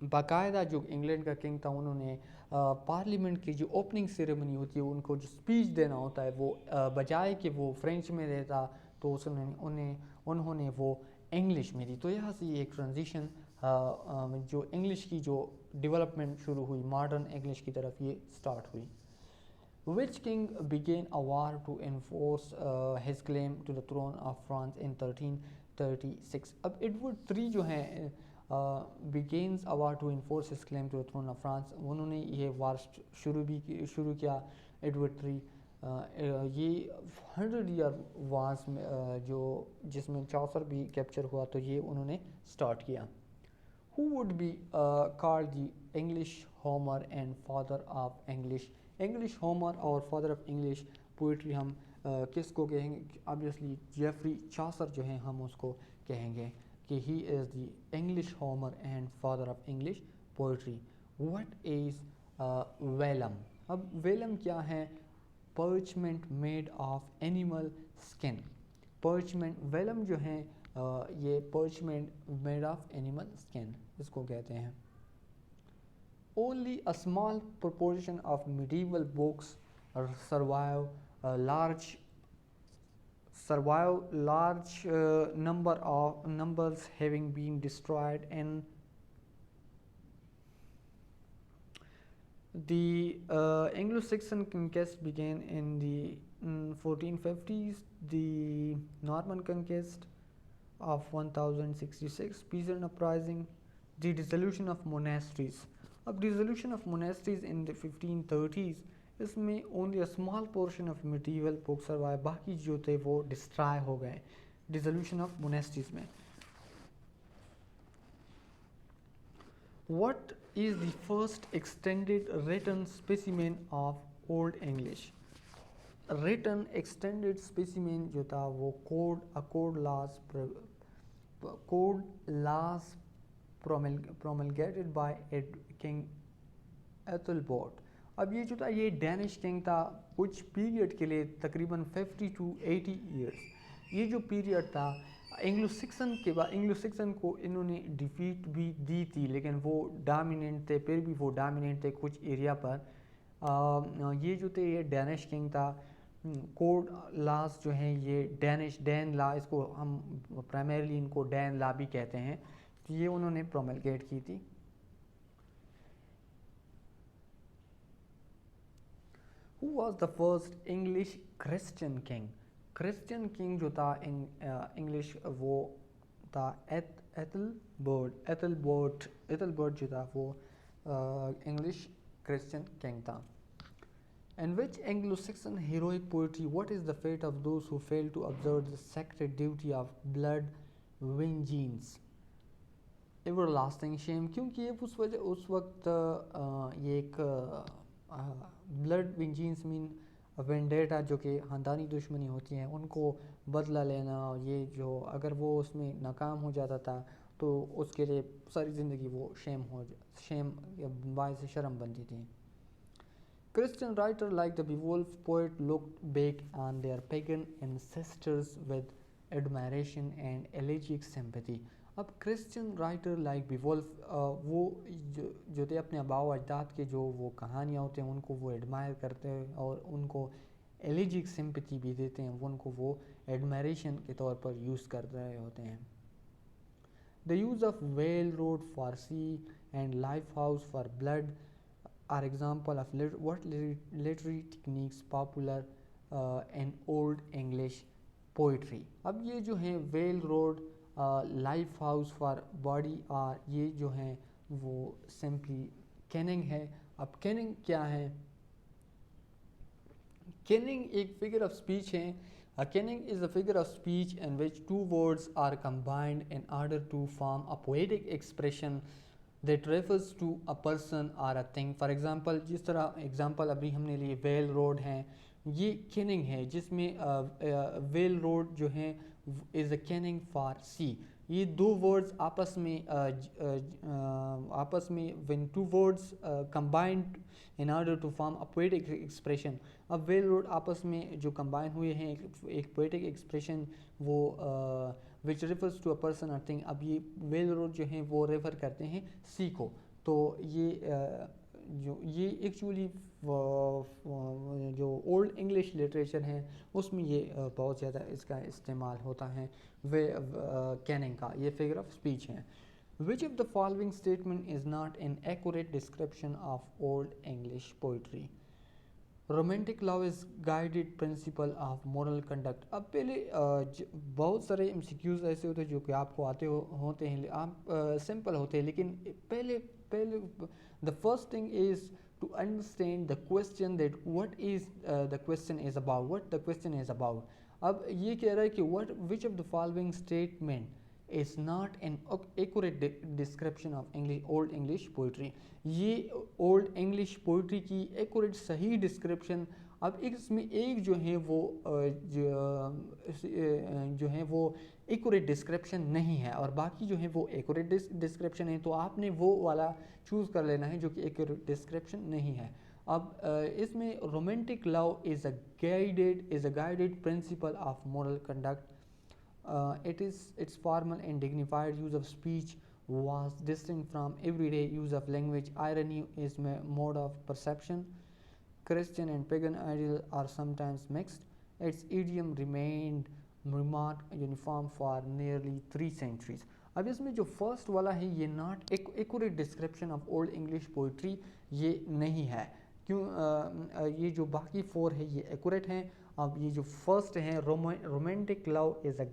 बाकायदा, जो इंग्लैंड का किंग था, उन्होंने पार्लियामेंट की जो ओपनिंग सेरेमनी होती है, उनको जो स्पीच देना होता है, वो बजाय कि वो फ्रेंच में देता, तो उन्होंने वो इंग्लिश में दी। तो यहाँ से ये एक ट्रांजिशन जो इंग्लिश की जो डेवलपमेंट शुरू हुई, मॉडर्न इंग्लिश की तरफ ये स्टार्ट हुई। Which king began a war to enforce his claim to the throne of France in 1336? अब एडवर्ड 3 जो हैं begins a war to enforce his claim to the throne of France, उन्होंने ये वार शुरू किया एडवर्ड 3। ये 100 ईयर वार्स में जिसमें चौसर भी कैप्चर हुआ, तो ये उन्होंने स्टार्ट किया। Who would be called the English Homer and father of English Homer और father of English poetry हम किसको कहेंगे? ऑब्वियसली जेफरी चॉसर जो हैं, हम उसको कहेंगे कि he is the English Homer and father of English poetry. What is vellum? अब vellum क्या है? Parchment made of animal skin. Vellum जो है ये parchment made of animal skin इसको कहते हैं। Only a small proportion of medieval books survive large numbers having been destroyed in the Anglo-Saxon conquest began in the 1450s. The Norman conquest of 1066, peasant uprising, the dissolution of monasteries. अब dissolution of monasteries in the 1530s, इसमें only a small portion of medieval books survive, बाकी जो थे वो destroy हो गए dissolution of monasteries में। What is the first extended written specimen of Old English? Written extended specimen जो था वो code laws promulgated by King Ethelbert। अब ये डैनिश किंग था कुछ पीरियड के लिए, तकरीबन 50 to 80 ईयर्स। ये जो पीरियड था एंग्लो सिक्सन के बाद, एंग्लो सिक्सन को इन्होंने डिफीट भी दी थी, लेकिन वो डोमिनेंट थे, फिर भी वो डोमिनेंट थे कुछ एरिया पर। ये जो थे ये डैनिश किंग था। कोड लास जो हैं ये डैनिश डैन ला, इसको हम प्राइमरीली इनको डैन ला भी कहते हैं, तो ये उन्होंने प्रोमलगेट की थी। Who was the first English Christian king? Christian king जो था इंग्लिश वो था एथलबर्ट जो था वो इंग्लिश क्रिश्चियन किंग था। And which Anglo-Saxon heroic poetry, what is the fate of those who fail to observe the sacred duty of blood vengeance? Everlasting shame, क्योंकि ये उस वक्त ये एक ब्लड वेंजेंस मीन वेंडेटा, जो कि ख़ानदानी दुश्मनी होती हैं उनको बदला लेना, ये जो अगर वो उसमें नाकाम हो जाता था तो उसके लिए सारी ज़िंदगी वो शेम या बायस शर्म बनती थी। Christian writer like the Beowulf poet looked back on their pagan ancestors with admiration and elegiac sympathy. अब क्रिश्चियन राइटर लाइक बिवोल्फ वो जो थे अपने आबाओ अजदाद के जो वो कहानियाँ होते हैं उनको वो एडमायर करते हैं और उनको एलिजिक सिंपैथी भी देते हैं, उनको वो एडमायरेशन के तौर पर यूज़ कर रहे होते हैं। The use of whale road for sea and life house for blood are example of what literary techniques popular in old English poetry. अब ये जो हैं well road, life house for body, और ये जो हैं वो सिंपली कैनिंग है। अब कैनिंग क्या है? कैनिंग एक फिगर ऑफ स्पीच है। A caning is a figure of speech in which two words are combined in order to form a poetic expression that refers to a person or a thing. For example, जिस तरह example अभी हमने लिए well road हैं, ये Canning है जिसमें well road जो है is a kenning for sea. ये दो वर्ड्स आपस में when two words combined in order to form a poetic expression. अब वेल रोड आपस में जो कंबाइन हुए हैं एक पोएटिक एक्सप्रेशन, वो which refers to a person और थिंग। अब ये वेल रोड जो हैं वो रेफर करते हैं सी को। तो ये एक्चुअली जो ओल्ड इंग्लिश लिटरेचर है उसमें ये बहुत ज़्यादा इसका इस्तेमाल होता है वे कैनिंग का। ये फिगर ऑफ स्पीच है। Which of the following statement is not an accurate description of old English poetry? Romantic love is guided principle of moral conduct. अब पहले बहुत सारे MCQs ऐसे होते हैं जो कि आपको आते होते हैं, आप सिंपल होते हैं, लेकिन पहले the first thing is to understand the question that what is the question is about, what the question is about. अब ये कह रहा है कि what which of the following statement is not an accurate description of old English poetry। ये old English poetry की accurate सही description। अब इसमें एक जो है वो जो है वो accurate description नहीं है और बाकी जो है वो accurate description है, तो आपने वो वाला चूज़ कर लेना है जो कि accurate description नहीं है। अब इसमें romantic love is a guided principle of moral conduct। Its formal and dignified use of speech was distinct from everyday use of language. Irony is a mode of perception. Christian and pagan ideals are sometimes mixed. Its idiom remained remarked uniform for nearly 3 centuries. अब इसमें जो first वाला है ये not accurate description of old English poetry ये नहीं है। क्यों? ये जो बाकी 4 है ये एक्यूरेट हैं। अब ये जो फर्स्ट है romantic love is a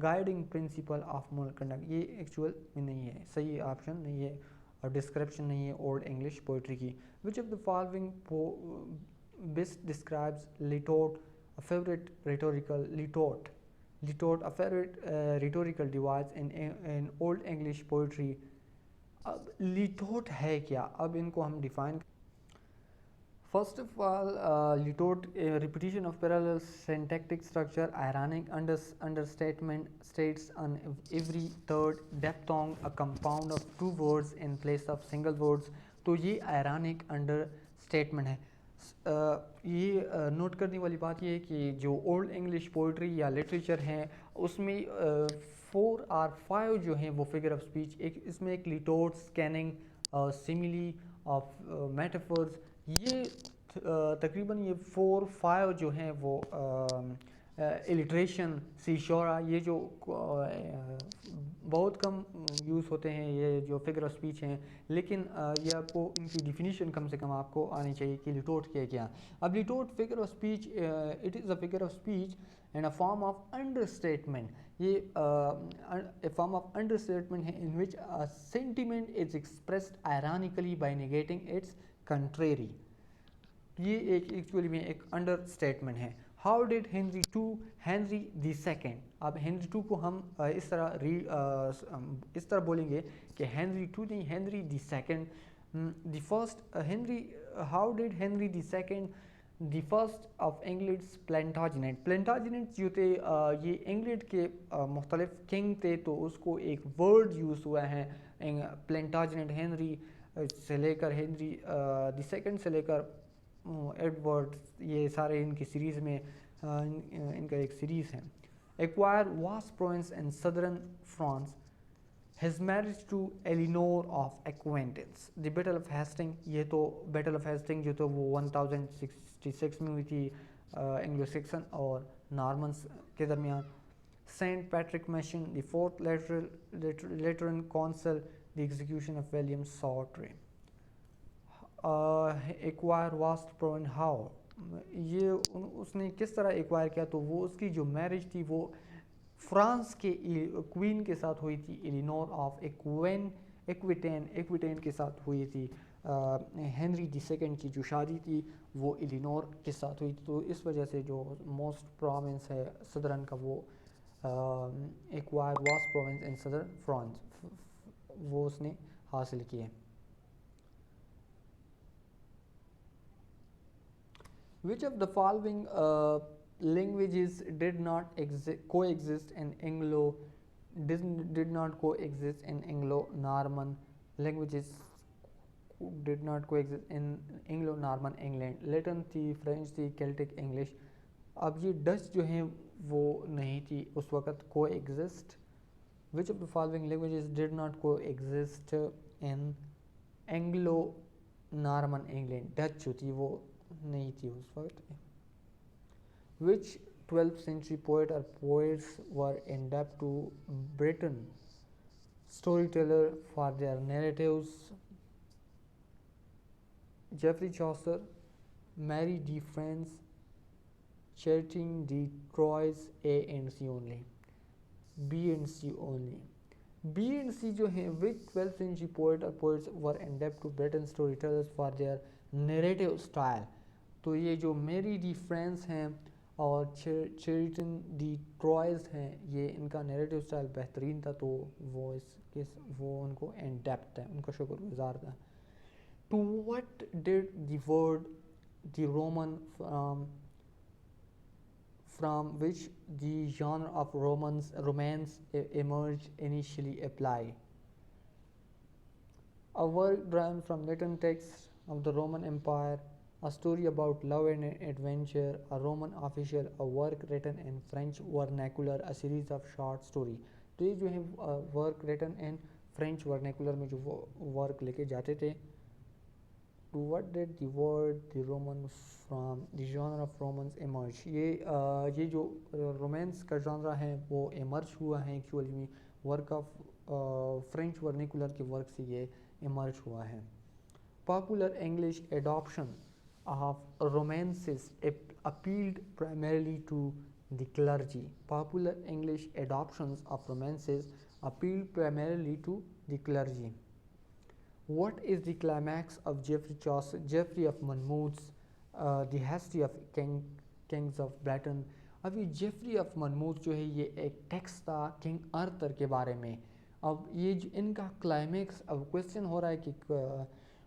guiding principle of moral conduct, ये एक्चुअल में नहीं है, सही ऑप्शन नहीं है और डिस्क्रिप्शन नहीं है ओल्ड इंग्लिश पोइट्री की। Which of the following best describes litotes a favourite rhetorical device in old English poetry. अब लिटोट है क्या? अब इनको हम define. First of all, litote, a repetition of parallel syntactic structure, ironic understatement, states on every third diphthong, a compound of 2 words in place of single words। तो ये ironic understatement है। ये नोट करने वाली बात ये है कि जो ओल्ड इंग्लिश पोइट्री या लिटरेचर हैं उसमें 4 और 5 जो हैं वो फिगर ऑफ स्पीच, एक इसमें एक लिटोट, स्कैनिंग, सिमिली ऑफ मेटाफर्स, ये तकरीबन ये 4 5 जो हैं वो इलिट्रेशन, सीशोरा, ये जो बहुत कम यूज़ होते हैं ये जो फिगर ऑफ स्पीच हैं, लेकिन ये आपको इनकी डिफिनीशन कम से कम आपको आनी चाहिए कि लिटोट क्या क्या। अब litotes figure of speech, it is a figure of speech and a form of understatement, ये ए फॉर्म ऑफ अंडरस्टेटमेंट है in which a sentiment is expressed ironically by negating its contrary. ये एक एक्चुअली में एक understatement है। How did Henry the second, अब Henry two को हम इस तरह बोलेंगे कि हेनरी टू नहीं, Henry the second, the first Henry, how did Henry the second the first of England's Plantagenet, Plantagenet जो थे ये इंग्लैंड के मुख्तलिफ किंग थे, तो उसको एक वर्ड यूज़ हुआ है प्लेंटाजिनेट, हेनरी से लेकर हेनरी द सेकेंड से लेकर एडवर्ड, ये सारे इनकी सीरीज़ में इनका एक सीरीज़ है। Acquire vast province in southern France, his marriage to Eleanor of Aquitaine, the battle of Hasting, ये तो बैटल ऑफ हेस्टिंग जो तो वो 1066 में हुई थी एंग्लो सेक्सन और नॉर्मन्स के दरमियान। Saint Patrick mission, the fourth Lateran council, the execution of William Sawtrey. Acquire vast proven how, ये उसने किस तरह एक्वायर किया, तो वो उसकी जो मैरिज थी वो फ्रांस के क्वीन के साथ हुई थी, एलिनोर ऑफ एक्विटेन के साथ हुई थी। हेनरी द सेकेंड की जो शादी थी वो एलिनोर के साथ हुई थी, तो इस वजह से जो मोस्ट प्रोविंस है सदरन का वो acquire vast province in southern France, वो उसने हासिल किए। Which of the following languages did not coexist in did not coexist in Anglo-Norman languages, did not coexist in Anglo-Norman England? Latin थी, French थी, Celtic English। अब ये Dutch जो हैं वो नहीं थी उस वक़्त coexist। Which of the following languages did not coexist in Anglo-Norman England? Dutch जो थी वो नहीं थी उस वक्त। Which 12th century poet or poets were indebted to Britain storyteller for their narratives? Geoffrey Chaucer, Mary de France, Charting de Troyes, A and C only, B and C only। B and C जो हैं, which 12th century poet or poets were indebted to Britain storytellers for their narrative style? तो ये जो मेरी D France हैं और चेरिटन D ट्रॉयज़ हैं, ये इनका नैरेटिव स्टाइल बेहतरीन था, तो वो उनको इन डेप्थ है, उनका शुक्रगुजार था। To what did the word the roman from which the genre of romance emerged initially apply? A work drawn from Latin texts of the Roman Empire, a story about love and adventure, a Roman official, a work written in French vernacular, a series of short story। तो ये जो है work written in French vernacular में जो वो work लेके जाते थे। To what did the word the roman from the genre of romance emerge, ये जो रोमांस का जॉनरा है वो इमर्ज हुआ है एक्चुअली में वर्क ऑफ फ्रेंच वर्नेकुलर के वर्क से ये इमर्ज हुआ है। Popular English adoption of romances appealed primarily to the clergy. Popular English adoptions of romances appealed primarily to the clergy. What is the climax of Geoffrey of Monmouth's The History of Kings of Britain? अब ये Jeffrey of मनमूथ जो है ये एक text था king Arthur के बारे में। अब ये जो इनका क्लाइमेक्स, अब क्वेश्चन हो रहा है कि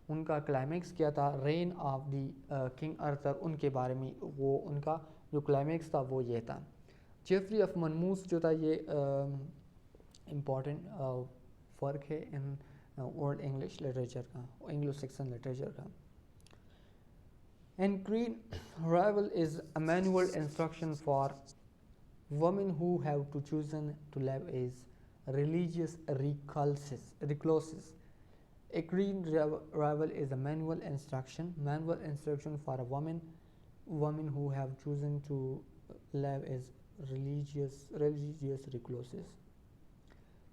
उनका क्लाइमेक्स क्या था, rain of the king Arthur, उनके बारे में वो उनका जो क्लाइमेक्स था वो ये था। जेफरी ऑफ मनमूथ जो था ये इम्पॉर्टेंट वर्क है इन ओल्ड इंग्लिश लिटरेचर का, एंग्लो सेक्सन लिटरेचर का। And green rival is a manual instruction for women who have to chosen to live as religious recluses. A green rival is a manual instruction for a women who have chosen to live as religious recluses.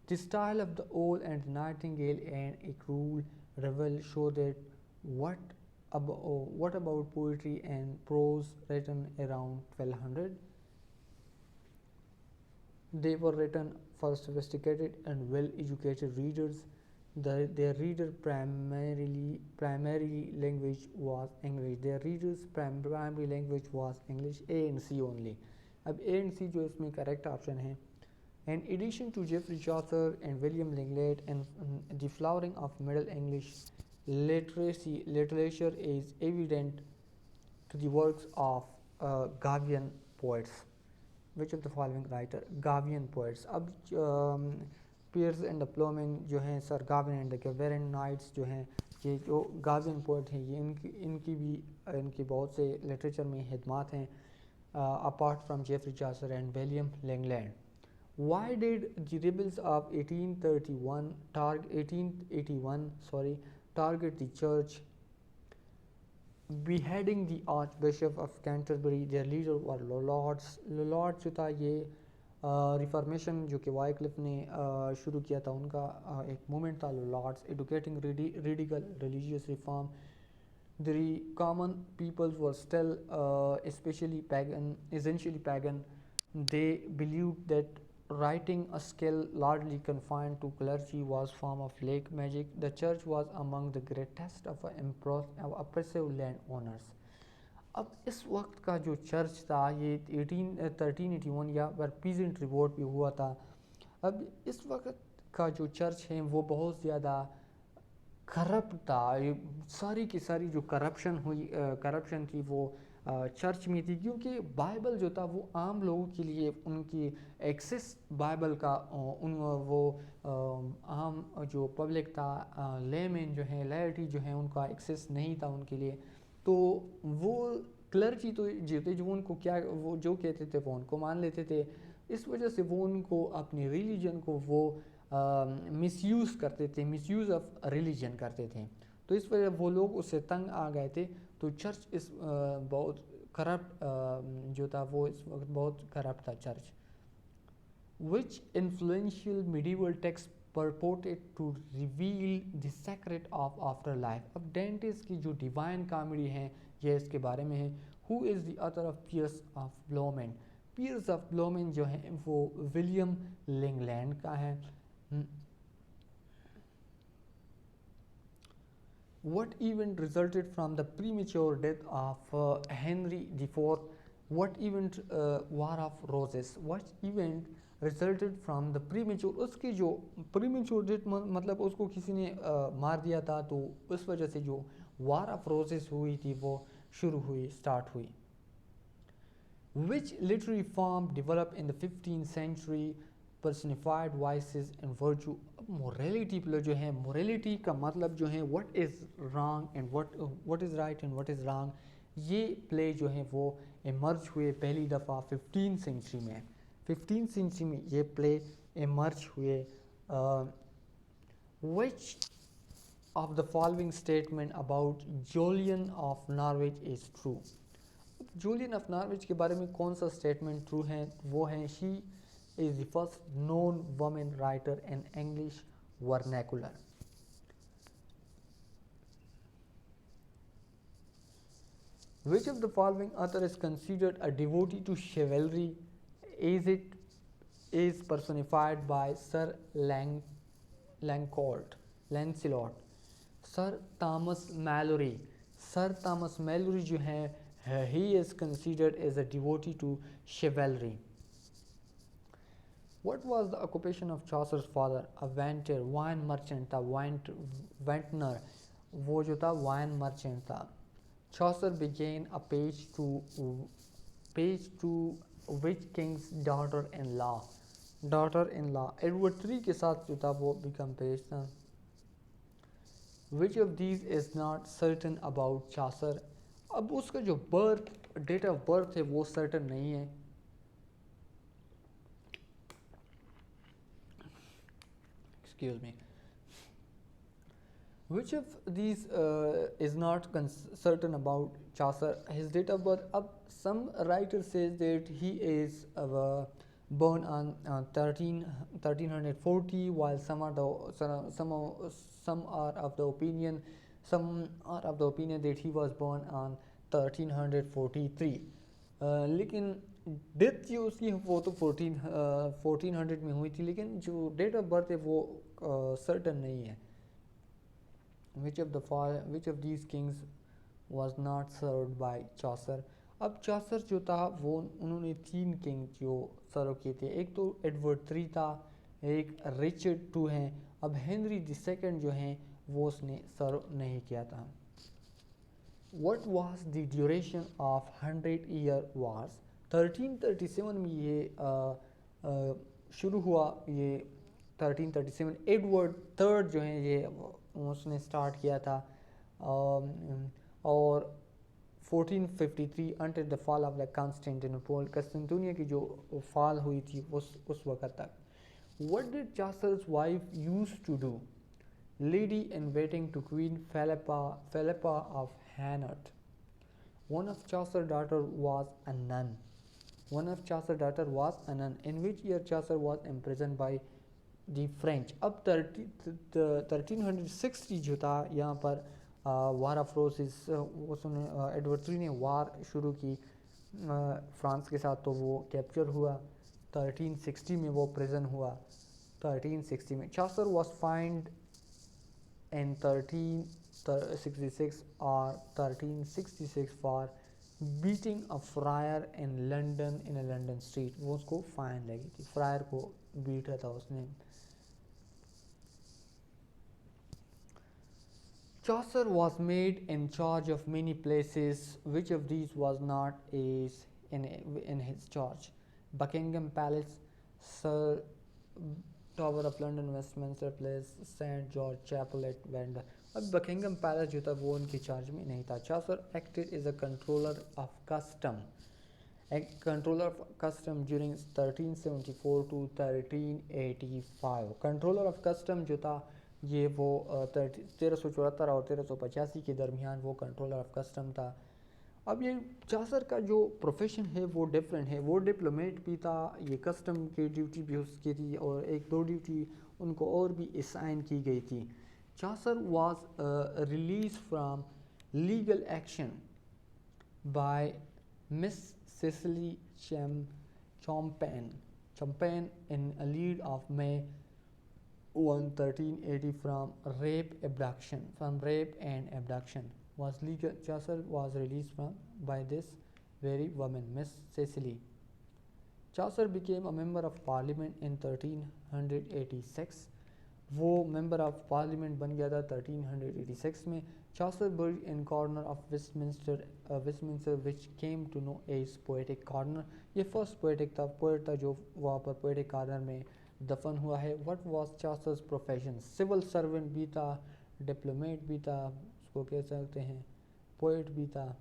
The style of the owl and nightingale and a cruel revel show that what what about poetry and prose written around 1200? They were written for sophisticated and well-educated readers. Their reader primary language was English. Their readers primary language was English. A and C only. अब A and C जो इसमें correct option है. In addition to Geoffrey Chaucer and William Langlet and the flowering of Middle English literature is evident to the works of Gavian poets. Which of the following writer? Gavian poets. अब Piers and Ploughman जो हैं, sir Gawain and the कैवेरन knights जो हैं, ये जो Gavin poet हैं, ये इनकी बहुत से लिटरेचर में खिदमात हैं apart from Geoffrey Chaucer and William Langland. Why did the rebels of 1881 target the church, beheading the Archbishop of Canterbury? Their leader were Lollards. Lollards जो था ये रिफॉर्मेशन जो कि वाइक्लिफ ने शुरू किया था, उनका एक मूवमेंट था Lollards, educating radical religious reform. The common peoples were still especially pagan, essentially pagan. They believed that writing, a skill largely confined to clergy, was form of black magic. The church was among the greatest of oppressive landowners. अब इस वक्त का जो church था ये 1381 या peasant revolt भी हुआ था. अब इस वक्त का जो चर्च है वो बहुत ज़्यादा करप्ट था. ये सारी की सारी जो करप्शन थी वो चर्च में थी, क्योंकि बाइबल जो था वो आम लोगों के लिए उनकी एक्सेस बाइबल का वो आम जो पब्लिक था, लेमैन जो है, लाइटी जो है, उनका एक्सेस नहीं था उनके लिए. तो वो क्लर्जी तो जीते जो उनको क्या वो जो कहते थे वो उनको मान लेते थे. इस वजह से वो उनको अपनी रिलीजन को वो मिसयूज़ करते थे, मिसयूज़ ऑफ रिलीजन करते थे. तो इस वजह वो लोग उससे तंग आ गए थे. तो चर्च इस बहुत करप्ट जो था वो इस वक्त बहुत करप्ट था church. Which influential medieval text purported to reveal the secret of afterlife? अब डेंटिस की जो डिवाइन कॉमेडी है ये इसके बारे में है. Who is the author of Piers of Blomen? Piers of Blomen जो है वो विलियम लैंगलैंड का है. What event resulted from the premature death of Henry IV? What event? War of Roses. What event resulted from the premature? उसकी जो premature death मतलब उसको किसी ने मार दिया था, तो उस वजह से जो वार ऑफ रोजेस हुई थी वो स्टार्ट हुई. विच literary form develop in the 15th century personified vices and virtue? Morality play जो है, मोरालिटी का मतलब जो है what is wrong and what is right and what is wrong, ये प्ले जो है वो इमर्ज हुए पहली दफ़ा 15th century में. 15th century में ये प्ले इमर्ज हुए. Which of the following statement about Julian of Norwich is true? Julian of Norwich के बारे में कौन सा स्टेटमेंट ट्रू है? वो है she is the first known women writer in English vernacular. Which of the following author is considered a devotee to chivalry? It is personified by Sir Lancelot, Sir Thomas Malory. Sir Thomas Malory जो है he is considered as a devotee to chivalry. What was the occupation of Chaucer's father? A vintner, wine merchant था. Vintner वो जो था wine merchant था. Chaucer began a page to which king's daughter-in-law? Edward III के साथ जो था वो become page था. Which of these is not certain about Chaucer? अब उसका जो डेट ऑफ बर्थ है वो सर्टन नहीं है. Excuse me. Which of these is not certain about Chaucer? His date of birth. Some writer says that he is born on 1340, while some are of the opinion that he was born on 1343. लेकिन death जो उसकी वो तो 1400 में हुई थी, लेकिन जो डेट ऑफ बर्थ है वो सर्टन नहीं है. Which of these kings was not served by Chaucer? अब चॉसर जो था वो उन्होंने 3 किंग जो सर्व किए थे. एक तो एडवर्ड 3 था, एक रिचर्ड 2 हैं. अब हेनरी II जो हैं वो उसने सर्व नहीं किया था. What was the duration of 100-year wars? 1337 में ये शुरू हुआ. ये 1337 एडवर्ड 3 जो हैं ये उसने स्टार्ट किया था, और 1453 until the fall of the Constantinople, कंस्टेंटिनोपल की जो फॉल हुई थी उस वक़्त तक. What did Chaucer's wife used to do? Lady in waiting to Queen Philippa of Hainaut. One of Chaucer's daughter was a nun. In which year Chaucer was imprisoned by the French? अब 1360 जो था यहाँ पर war of रोसेस उसने Edward 3 ने वार शुरू की France के साथ, तो वो कैप्चर हुआ. 1360 में वो प्रिजन हुआ. 1360 में Chaucer was find in 1366 or 1366 for beating a friar in London in a London street. वो उसको फाइन लगी थी, फ्रायर को बीटा था उसने. Chaucer was made in charge of many places. Which of these was not in his charge? Buckingham Palace, Sir Tower of London, Westminster Palace, St George Chapel at Windsor. अब Buckingham Palace जो था वो उनके charge में नहीं था. Chaucer acted as a controller of custom during 1374 to 1385. Controller of custom जो था ये वो 1374 और 1385 के दरमियान वो कंट्रोलर ऑफ कस्टम था. अब ये चासर का जो प्रोफेशन है वो डिफरेंट है. वो डिप्लोमेट भी था, ये कस्टम की ड्यूटी भी उसकी थी, और 1-2 ड्यूटी उनको और भी असाइन की गई थी. Chaucer was release from legal action by miss Sicily चैम्पेन in a lead of May 1380 from rape and abduction. Chaucer was released by this very woman, Miss Cecily. Chaucer became a member of parliament in 1386. वो member of parliament बन गया था 1386 में. Chaucer buried in corner of Westminster, which came to know as poetic corner. ये first poetic था जो वहाँ पर poetic corner में दफन हुआ है. What was Chaucer's profession? Civil servant भी था, diplomat भी था, उसको कह सकते हैं poet भी था.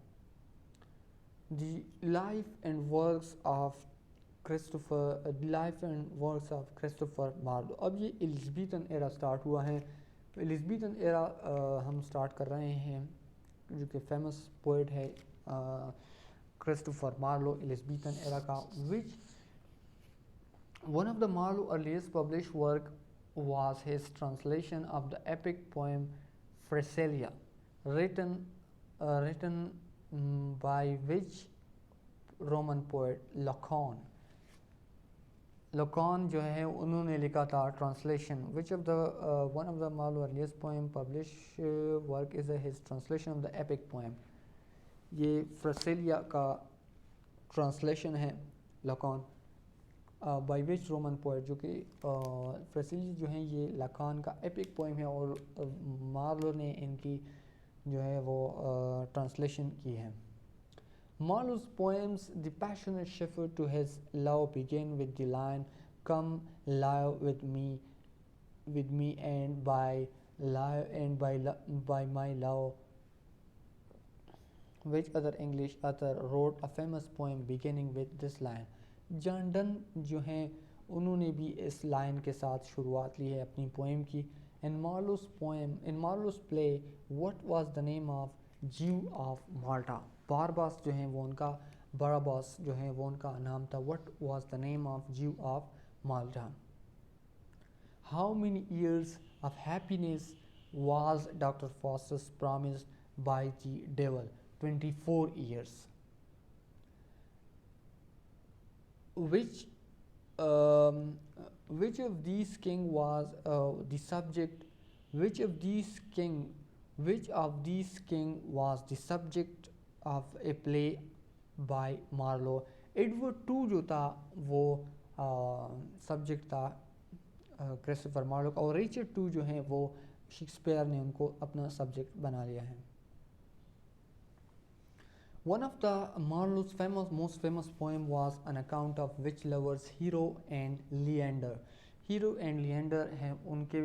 The life and works of Christopher Marlowe. अब ये एलिज़ाबेथन एरा स्टार्ट हुआ है. एलिज़ाबेथन एरा हम स्टार्ट कर रहे हैं, जो कि फेमस पोइट है क्रिस्टोफर मार्लो, एलिज़ाबेथन एरा का. which one of the Marlowe earliest published work was his translation of the epic poem Pharsalia, written by which Roman poet Locon जो है उन्होंने लिखा था translation. Which of the one of the Marlowe earliest poem published work is his translation of the epic poem. ये Pharsalia का translation है Locon by which Roman poet, जो कि Pharsalia जो है ये लकान का epic poem है, और मार्लो ने इनकी जो है वो translation की है. Marlowe's poems, the passionate shepherd to his love, begin with the line, "Come lie with me, and by my love, Which other English author wrote a famous poem beginning with this line? John Donne जो हैं उन्होंने भी इस line के साथ शुरुआत ली है अपनी पोएम की. In Marlowe's poem in Marlowe's play what was the name of Jew of Malta. Barabas जो हैं वो उनका बाराबास जो हैं वो उनका नाम था. What was the name of Jew of Malta. How many years of happiness was Dr. Faustus promised by the devil? 24 years. Which um, which of these king was the subject? Which of these king was the subject of a play by Marlowe? Edward two जो था वो subject था Christopher Marlowe का, और Richard to जो है वो Shakespeare ने उनको अपना सब्जेक्ट बना लिया है. One of the Marlowe's most famous poem was an account of which lovers Hero and Leander. Hero and Leander हैं उनके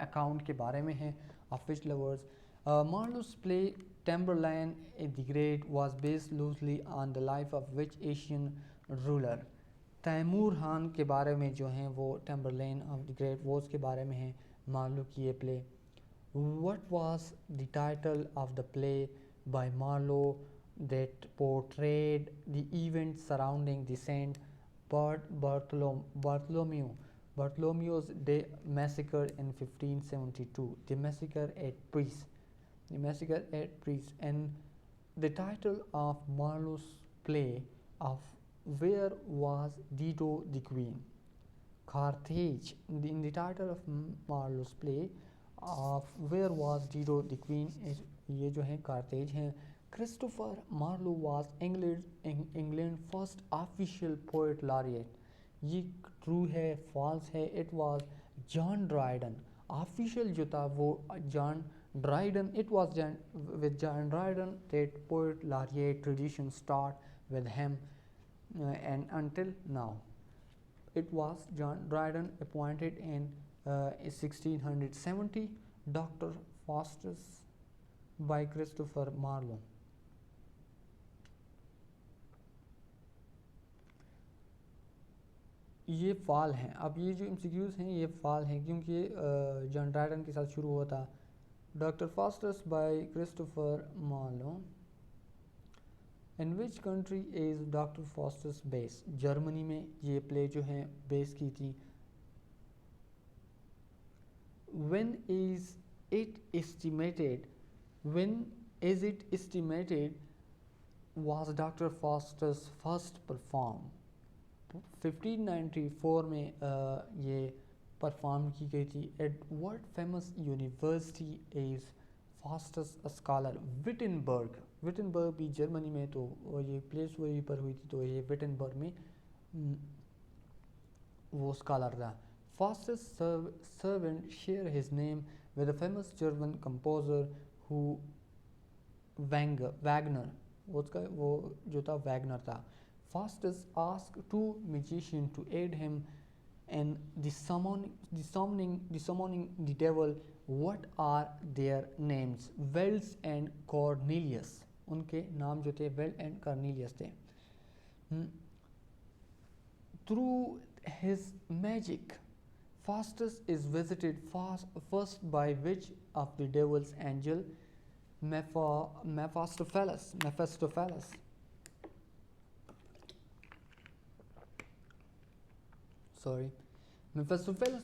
अकाउंट के बारे में है of which lovers. Marlowe's play Tamburlaine the Great was based loosely on the life of which Asian ruler. Taimur Khan के बारे में जो हैं वो Tamburlaine of the Great वो उसके बारे में है मार्लो की ये play. What was the title of the play by Marlowe that portrayed the events surrounding the Saint Bartholomew's Day massacre in 1572? The massacre at Paris. And the title of Marlowe's play of Where Was Dido the Queen? Carthage. In the title of Marlowe's play of Where Was Dido the Queen, ये जो है Carthage हैं. Christopher Marlowe was England first official poet laureate. ये true है false है. It was John Dryden. Official जो था वो John Dryden. It was with John Dryden that poet laureate tradition start with him and until now. It was John Dryden appointed in 1670 Dr. Faustus by Christopher Marlowe. ये फाल हैं. अब ये जो MCQs हैं ये फाल हैं क्योंकि जॉन ड्राइडन के साथ शुरू हुआ था. Doctor Faustus by Christopher Marlowe. In which country is Doctor Faustus base? Germany में ये प्ले जो है बेस की थी. When is it estimated was Dr. Faustus first performed? 1594 में ये परफॉर्म की गई थी. At what famous university is Faustus a scholar? Wittenberg भी जर्मनी में, तो ये प्लेस वही पर हुई थी, तो ये विटनबर्ग में वो स्कॉलर था. Faustus' servant share his name with a famous German composer who Wagner. वो जो था वैगनर था. Faustus asked two magicians to aid him in the summoning the devil. What are their names? Wells and Cornelius. उनके नाम जो थे well and Cornelius थे. Through his magic, Faustus is visited first by which of the devil's angel? Mephistopheles. Mephistopheles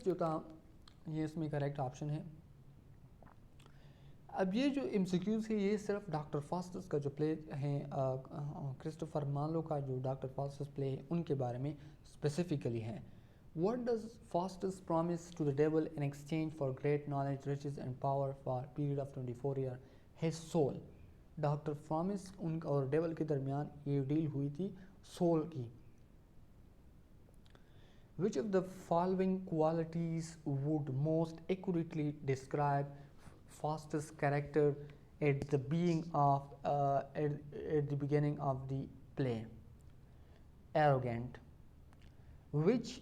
जो था ये इसमें correct option है. अब ये जो एमसीक्यूज है ये सिर्फ डॉक्टर फास्टस का जो प्ले हैं क्रिस्टोफर मार्लो का जो डॉक्टर फास्टस प्ले है उनके बारे में स्पेसिफिकली हैं. What does Faustus promise to the devil in exchange for great knowledge, riches and power for a period of 24 years? His soul. Doctor फ्रॉमिस उनका और डेवल के दरमियान ये डील हुई थी सोल की. Which of the following qualities would most accurately describe Faustus' character at the beginning of the play? Arrogant. Which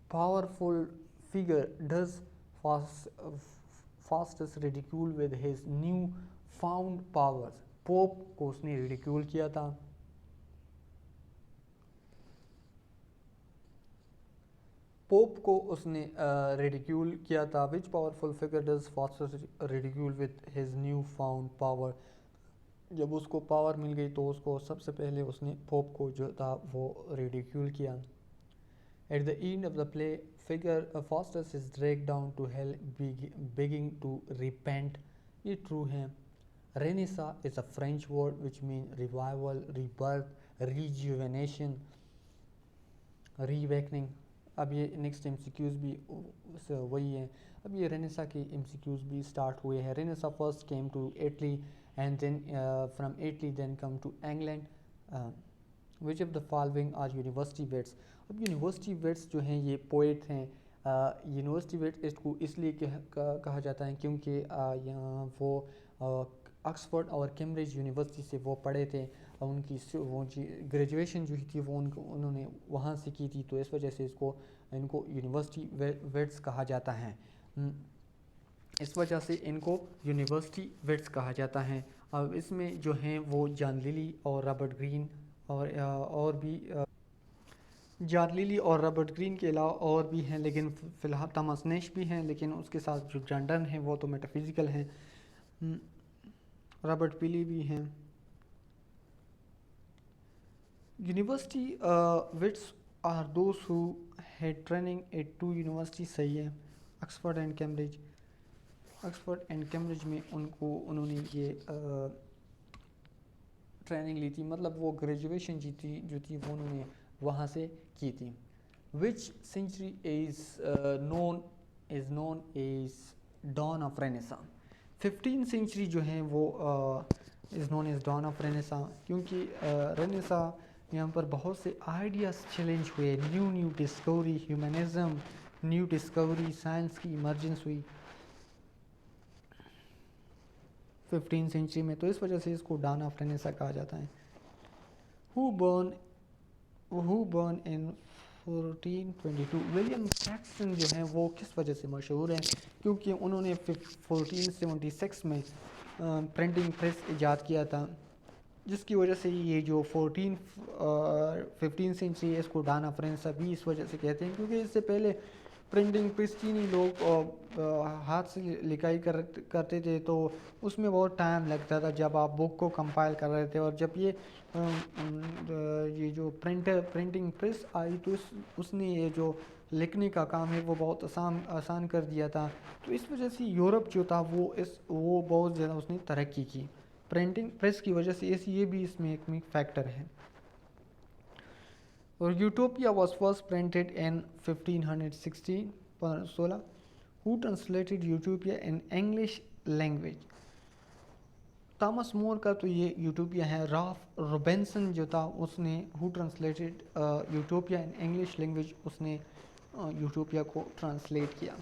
powerful figure does Faustus ridicule with his new found powers? Pope को उसने ridicule किया था। Pope को उसने ridicule किया था। Which powerful figure does Faustus ridicule with his new found power. जब उसको पावर मिल गई तो उसको सबसे पहले उसने पोप को जो था वो रिडिक्यूल किया। At the end of the play figure Faustus is dragged down to hell begging to repent। ये ट्रू है। Renaissance is a French word which mean revival, rebirth, rejuvenation, reawakening. अब ये नेक्स्ट एमसीक्यूज भी वही है। अब ये रेनेसा के एमसीक्यूज भी स्टार्ट हुए हैं। Renaissance first came to Italy and then from Italy then come to England. Which of the following are university wits. अब यूनिवर्सिटी वेट्स जो हैं ये पोइट हैं। यूनिवर्सिटी वेट्स इसको इसलिए कहा जाता है क्योंकि यहाँ वो ऑक्सफोर्ड और कैम्ब्रिज यूनिवर्सिटी से वो पढ़े थे। उनकी वो ग्रेजुएशन जो थी वो उन्होंने वहाँ से की थी, तो इस वजह से इनको यूनिवर्सिटी वेट्स कहा जाता है। इस वजह से इनको यूनिवर्सिटी वेट्स कहा जाता है। अब इसमें जो हैं वो जॉन लिली और रॉबर्ट ग्रीन और भी जॉन लिली और रॉबर्ट ग्रीन के अलावा और भी हैं, लेकिन फ़िलहाल थॉमस नैश भी हैं, लेकिन उसके साथ जो जॉन डन हैं वो तो मेटाफिज़िकल हैं। रॉबर्ट पीली भी हैं। University wits are those who had training at to university. सही है, Oxford and Cambridge. Oxford and Cambridge में उन्होंने ये ट्रेनिंग ली थी, मतलब वो ग्रेजुएशन जो थी वो उन्होंने वहाँ से की थी। Which century is known as dawn of renaissance. 15th century जो है वो is known as dawn of renaissance, क्योंकि रेनेसा यहाँ पर बहुत से आइडियाज़ चैलेंज हुए, new discovery, humanism, new discovery, science की इमर्जेंस हुई 15th सेंचुरी में, तो इस वजह से इसको डॉन ऑफ रेनेसा कहा जाता है। Who burn in 1422। William Jackson जो है वो किस वजह से मशहूर है, क्योंकि उन्होंने 1476 में प्रिंटिंग प्रेस ईजाद किया था, जिसकी वजह से ये जो 15th सेंचुरी है इसको डॉन ऑफ रेनेसा भी इस वजह से कहते हैं, क्योंकि इससे पहले प्रिंटिंग प्रेस चीनी लोग हाथ से लिखाई करते थे, तो उसमें बहुत टाइम लगता था जब आप बुक को कंपाइल कर रहे थे। और जब ये जो प्रिंटिंग प्रेस आई तो उसने ये जो लिखने का काम है वो बहुत आसान कर दिया था। तो इस वजह से यूरोप जो था वो बहुत ज़्यादा उसने तरक्की की प्रिंटिंग प्रेस की वजह से। ये भी इसमें एक फैक्टर है। और utopia was first printed in 1516। Who translated utopia in English language. Thomas More का तो ये यूटोपिया है। राल्फ रॉबिन्सन जो था उसने who translated utopia in English language, उसने यूटोपिया को ट्रांसलेट किया।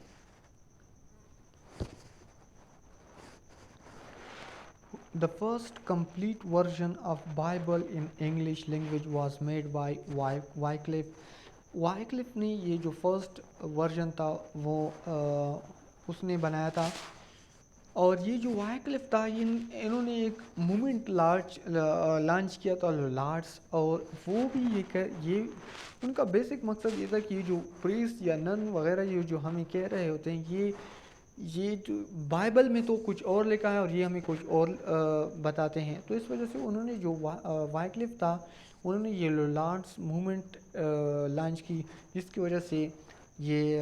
The first complete version of Bible in English language was made by Wycliffe। Wycliffe ने ये जो फर्स्ट वर्जन था वो उसने बनाया था। और ये जो वाइक्लिफ था इन्होंने एक मूवमेंट लॉन्च किया था, लार्ड्स, और वो भी ये उनका बेसिक मकसद ये था कि ये जो प्रीस्ट या नन वगैरह ये जो हमें कह रहे होते हैं ये जो बाइबल में तो कुछ और लिखा है और ये हमें कुछ और बताते हैं। तो इस वजह से उन्होंने जो वाइक्लिफ था उन्होंने ये लॉर्ड्स मूवमेंट लॉन्च की, जिसकी वजह से ये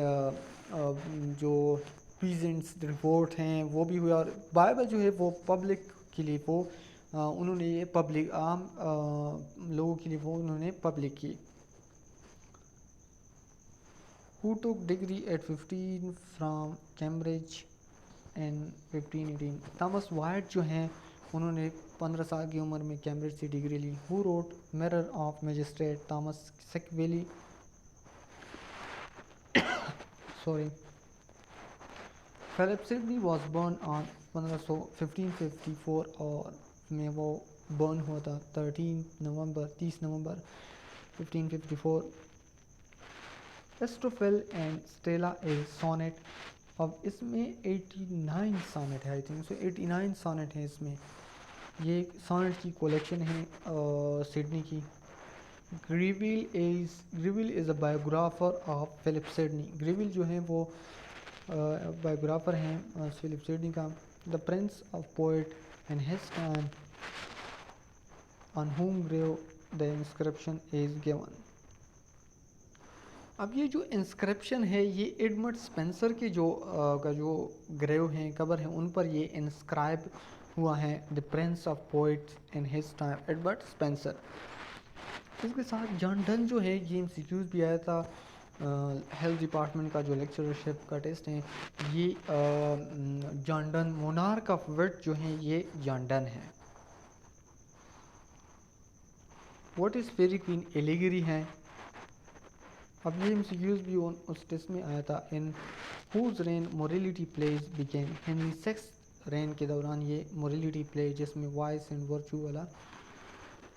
जो पीजेंट्स रिपोर्ट हैं वो भी हुए, और बाइबल जो है वो पब्लिक के लिए वो उन्होंने ये पब्लिक आम लोगों के लिए वो उन्होंने पब्लिक की। Who took degree at 15 from Cambridge in 1518। Thomas white जो हैं उन्होंने 15 साल की उम्र में कैम्ब्रिज से डिग्री ली। Who wrote mirror of magistrate. Thomas Sackville. Sorry. Philip Sidney was born on 1554 और में वो बर्न हुआ था 30 नवंबर 1554। Astrophel and Stella is sonnet. अब इसमें 89 सोनेट है, आई थिंक सो 89 सोनेट है इसमें। ये सॉनेट की कलेक्शन है सिडनी की। Greville is a biographer of Philip Sidney. Greville जो है वो बायोग्राफर हैं फिलिप सिडनी का। The prince of poet and his time on whom grave the inscription is given। अब ये जो इंस्क्रिप्शन है ये एडमंड स्पेंसर के जो का जो ग्रेव हैं कबर हैं उन पर ये इंस्क्राइब हुआ है। The prince of poets in his time Edmund Spenser. इसके साथ जॉन डन जो है ये एमसीक्यूज भी आया था। हेल्थ डिपार्टमेंट का जो लेक्चरशिप का टेस्ट है ये John Donne. Monarch of wit जो है ये जॉन डन है। What is Faerie Queene allegory है। अब ये एमसीक्यूज भी उस टेस्ट में आया था। In whose reign morality plays began. Henry six reign के दौरान ये मोरलिटी प्ले जिसमें वाइस एंड वर्चू वाला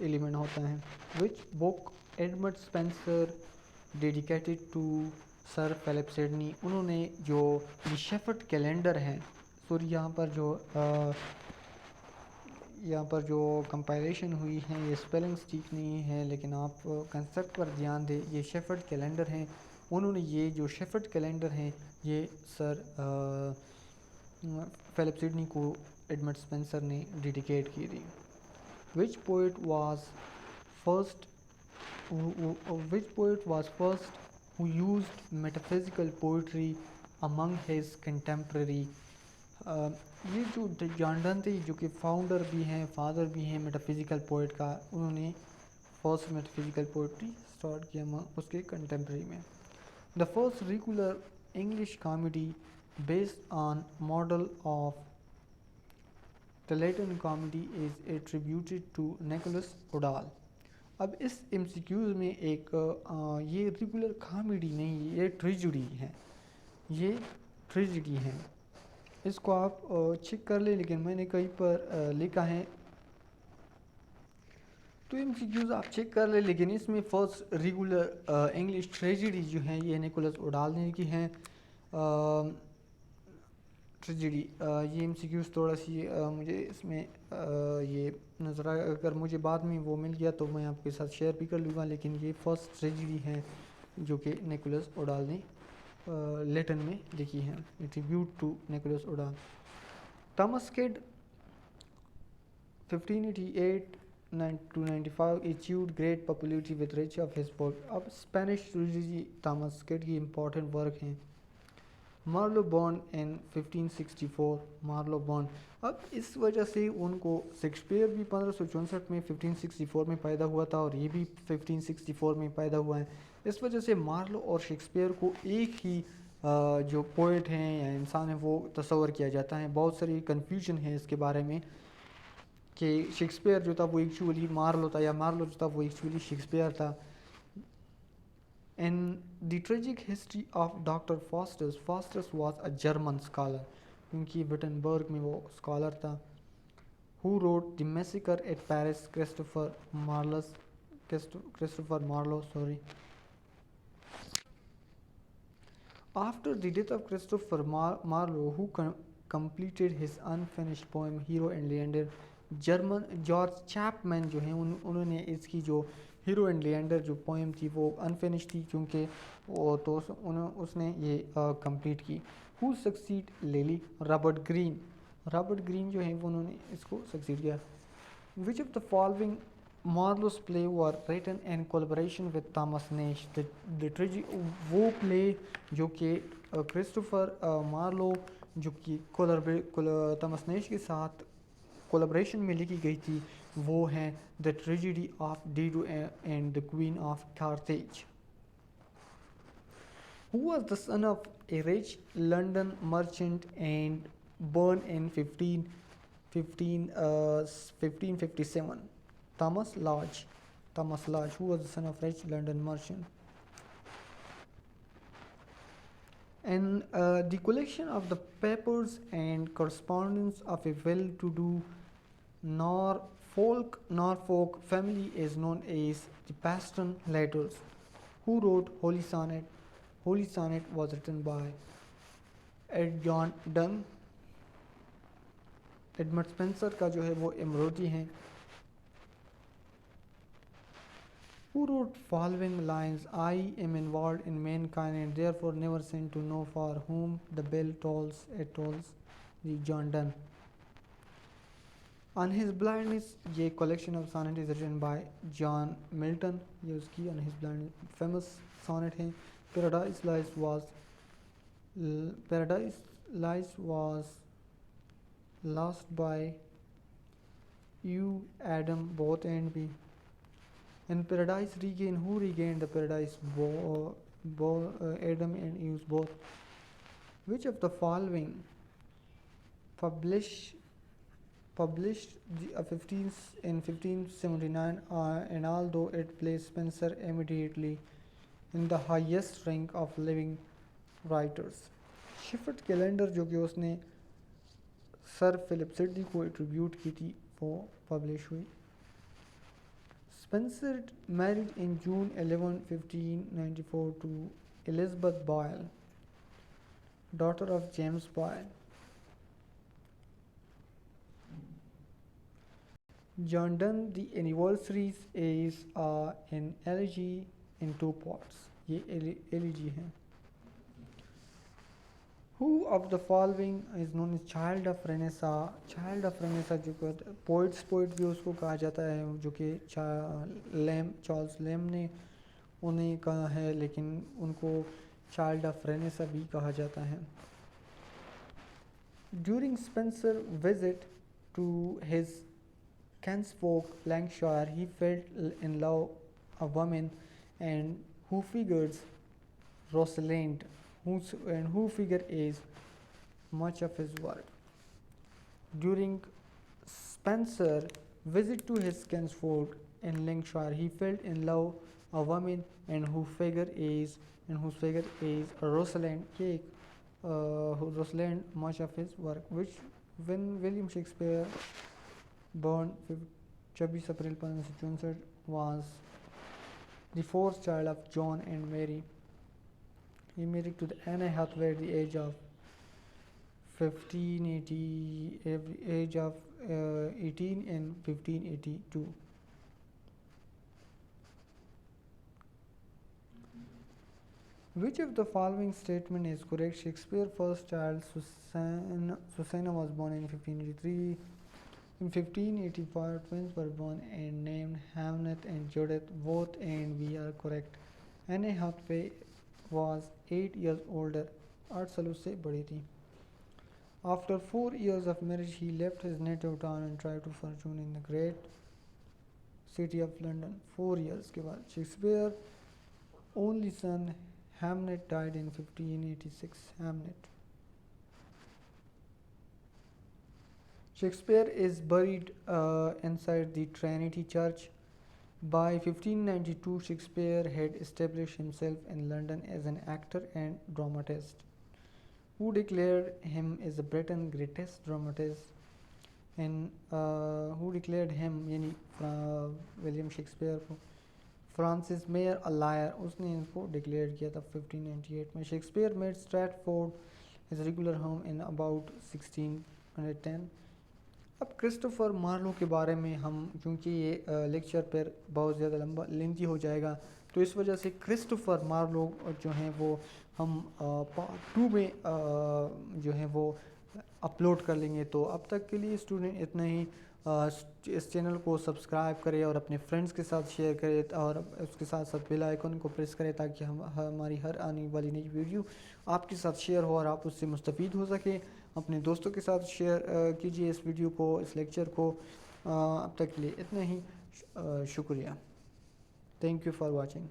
एलिमेंट होता है। Which book Edmund Spenser dedicated to Sir Philip Sidney. उन्होंने जो ये शेफर्ड कैलेंडर है सॉरी यहाँ पर जो कंपाइलेशन हुई है ये स्पेलिंग्स ठीक नहीं है लेकिन आप कंसेप्ट पर ध्यान दें। ये शेफर्ड कैलेंडर हैं। उन्होंने ये जो शेफर्ड कैलेंडर हैं ये सर फिलिप सिडनी को एडमंड स्पेंसर ने डेडिकेट की थी। Which poet was first which poet was first who used metaphysical poetry among his contemporary। ये जो जॉन डन थे जो कि फाउंडर भी हैं फादर भी हैं मेटाफिजिकल पोइट का। उन्होंने फर्स्ट मेटाफिजिकल पोइट्री स्टार्ट किया उसके कंटेम्प्रेरी में। The first regular English comedy based on model of The Latin comedy is attributed to Nicholas O'Dall। अब इस एमसीक्यूज में एक ये रेगुलर कॉमेडी नहीं ये ट्रेजेडी है। ये ट्रेजेडी है। इसको आप चेक कर ले लेकिन मैंने कहीं पर लिखा है तो एमसीक्यूज आप चेक कर ले लेकिन इसमें फर्स्ट रेगुलर इंग्लिश ट्रेजेडी जो है ये निकोलस ओडाल ने की है। ट्रेजेडी ये एमसीक्यूज थोड़ा सी मुझे इसमें ये नज़र आया। अगर मुझे बाद में वो मिल गया तो मैं आपके साथ शेयर भी कर लूँगा लेकिन ये फर्स्ट ट्रेजेडी है जो कि निकोलस ओडाल ने लैटिन में लिखी है। Tribute to Nicholas Udall. Thomas Kyd 1588 to 95 achieved great popularity with rich of his work। अब स्पेनिश ट्रेजेडी थॉमस किड की इम्पोर्टेंट वर्क हैं। मार्लो बॉन्ड इन 1564। मार्लो बॉन्ड अब इस वजह से उनको शेक्सपियर भी 1564 में 1564 में पैदा हुआ था और ये भी 1564 में पैदा हुआ है। इस वजह से मार्लो और शेक्सपियर को एक ही जो पोइट हैं या इंसान है वो तस्वर किया जाता है। बहुत सारी कन्फ्यूजन है इसके बारे में कि शेक्सपियर जो था वो एक्चुअली मार्लो था या मार्लो जो था वो एक्चुअली शेक्सपियर था। In the tragic history of Dr. Faustus, Faustus was a German scholar क्योंकि विटनबर्ग में वो स्कॉलर था। Who wrote The Massacre at Paris? Christopher Marlowe sorry। After the death of Christopher Marlowe who completed his unfinished poem Hero and Leander, German George Chapman जो हैं उन्होंने इसकी जो hero and Leander जो पोएम थी वो अनफिनिश थी क्योंकि वो तो उसने ये कंप्लीट की। Who succeed Lyly? Robert Greene. Robert Greene जो है वो उन्होंने इसको सक्सीड किया। Which of the following Marlowe's play were written in collaboration with Thomas Nashe. The tragedy वो प्ले जो कि क्रिस्टोफर मार्लो जो कि थॉमस नेश के साथ कोलैबोरेशन में लिखी गई थी वो है the tragedy of Dido and the queen of Carthage. Who was the son of a rich London merchant and born in 1557? Thomas Lodge। Thomas Lodge, who was the son of rich London merchant. And the collection of the papers and correspondence of a well-to-do Norfolk family is known as the Paston Letters. Who wrote Holy Sonnet? Holy Sonnet was written by Ed John Donne. Edmund Spenser का जो है वो embroidery हैं. Who wrote following lines? I am involved in mankind and therefore never sent to know for whom the bell tolls. It tolls. The John Donne. On his blindness, ये collection of sonnet is written by John Milton. ये उसकी On his blindness famous sonnet है. Paradise Lies lost by you, Adam, both and me. And paradise regain, who regained the paradise? Adam and Eve both. Which of the following published in 1579 and although it placed Spencer immediately in the highest rank of living writers. Shift calendar जो कि उसने sir Philip Sydney को attribute की थी वो publish हुई. Spencer married in June 11, 1594 to Elizabeth Boyle, daughter of James Boyle. John Donne, the anniversaries is an elegy in 2 parts. ये elegy है. Who of the following is known as child of Renaissance? Child of Renaissance जो कि poet भी उसको कहा जाता है, जो कि चार्ल्स लैम ने उन्हें कहा है, लेकिन उनको child of Renaissance भी कहा जाता है. During Spencer's visit to his kinsfolk Lancashire, he fell in love a woman and who figures Rosalind, who figure is much of his work. During Spencer's visit to his kinsfolk in Lancashire, he fell in love a woman and whose figure is Rosalind. Rosalind much of his work. Which when William Shakespeare born 26 April 1564 was the fourth child of John and Mary. He married to the Anne Hathaway at the age of 18 in 1582. Which of the following statement is correct? Shakespeare's first child Susanna was born in 1583. In 1585, twins were born and named Hamnet and Judith. Both and we are correct. Anne Hathaway was 8 years older. 8 साल उससे बड़ी थी. After 4 years of marriage, he left his native town and tried to fortune in the great city of London. 4 years के बाद Shakespeare's only son Hamnet died in 1586. Hamnet. Shakespeare is buried inside the Trinity Church. By 1592, Shakespeare had established himself in London as an actor and dramatist. Who declared him as Britain's greatest dramatist? And who declared him यानी William Shakespeare को? Francis mayor a liar, उसने इनको declare किया था 1598 में. Shakespeare made Stratford his regular home in about 1610. अब Christopher Marlowe के बारे में हम, क्योंकि ये लेक्चर पर बहुत ज़्यादा लंबा लेंथी हो जाएगा, तो इस वजह से क्रिस्टोफर मार्लो जो हैं वो हम पार्ट 2 में जो है वो अपलोड कर लेंगे. तो अब तक के लिए स्टूडेंट इतना ही. इस चैनल को सब्सक्राइब करें और अपने फ्रेंड्स के साथ शेयर करें और उसके साथ साथ बेल आइकन को प्रेस करें ताकि हमारी हर आने वाली नई वीडियो आपके साथ शेयर हो और आप उससे मुस्तफ़ीद हो सकें. अपने दोस्तों के साथ शेयर कीजिए इस वीडियो को, इस लेक्चर को. अब तक के लिए इतना ही. शुक्रिया. Thank you for watching.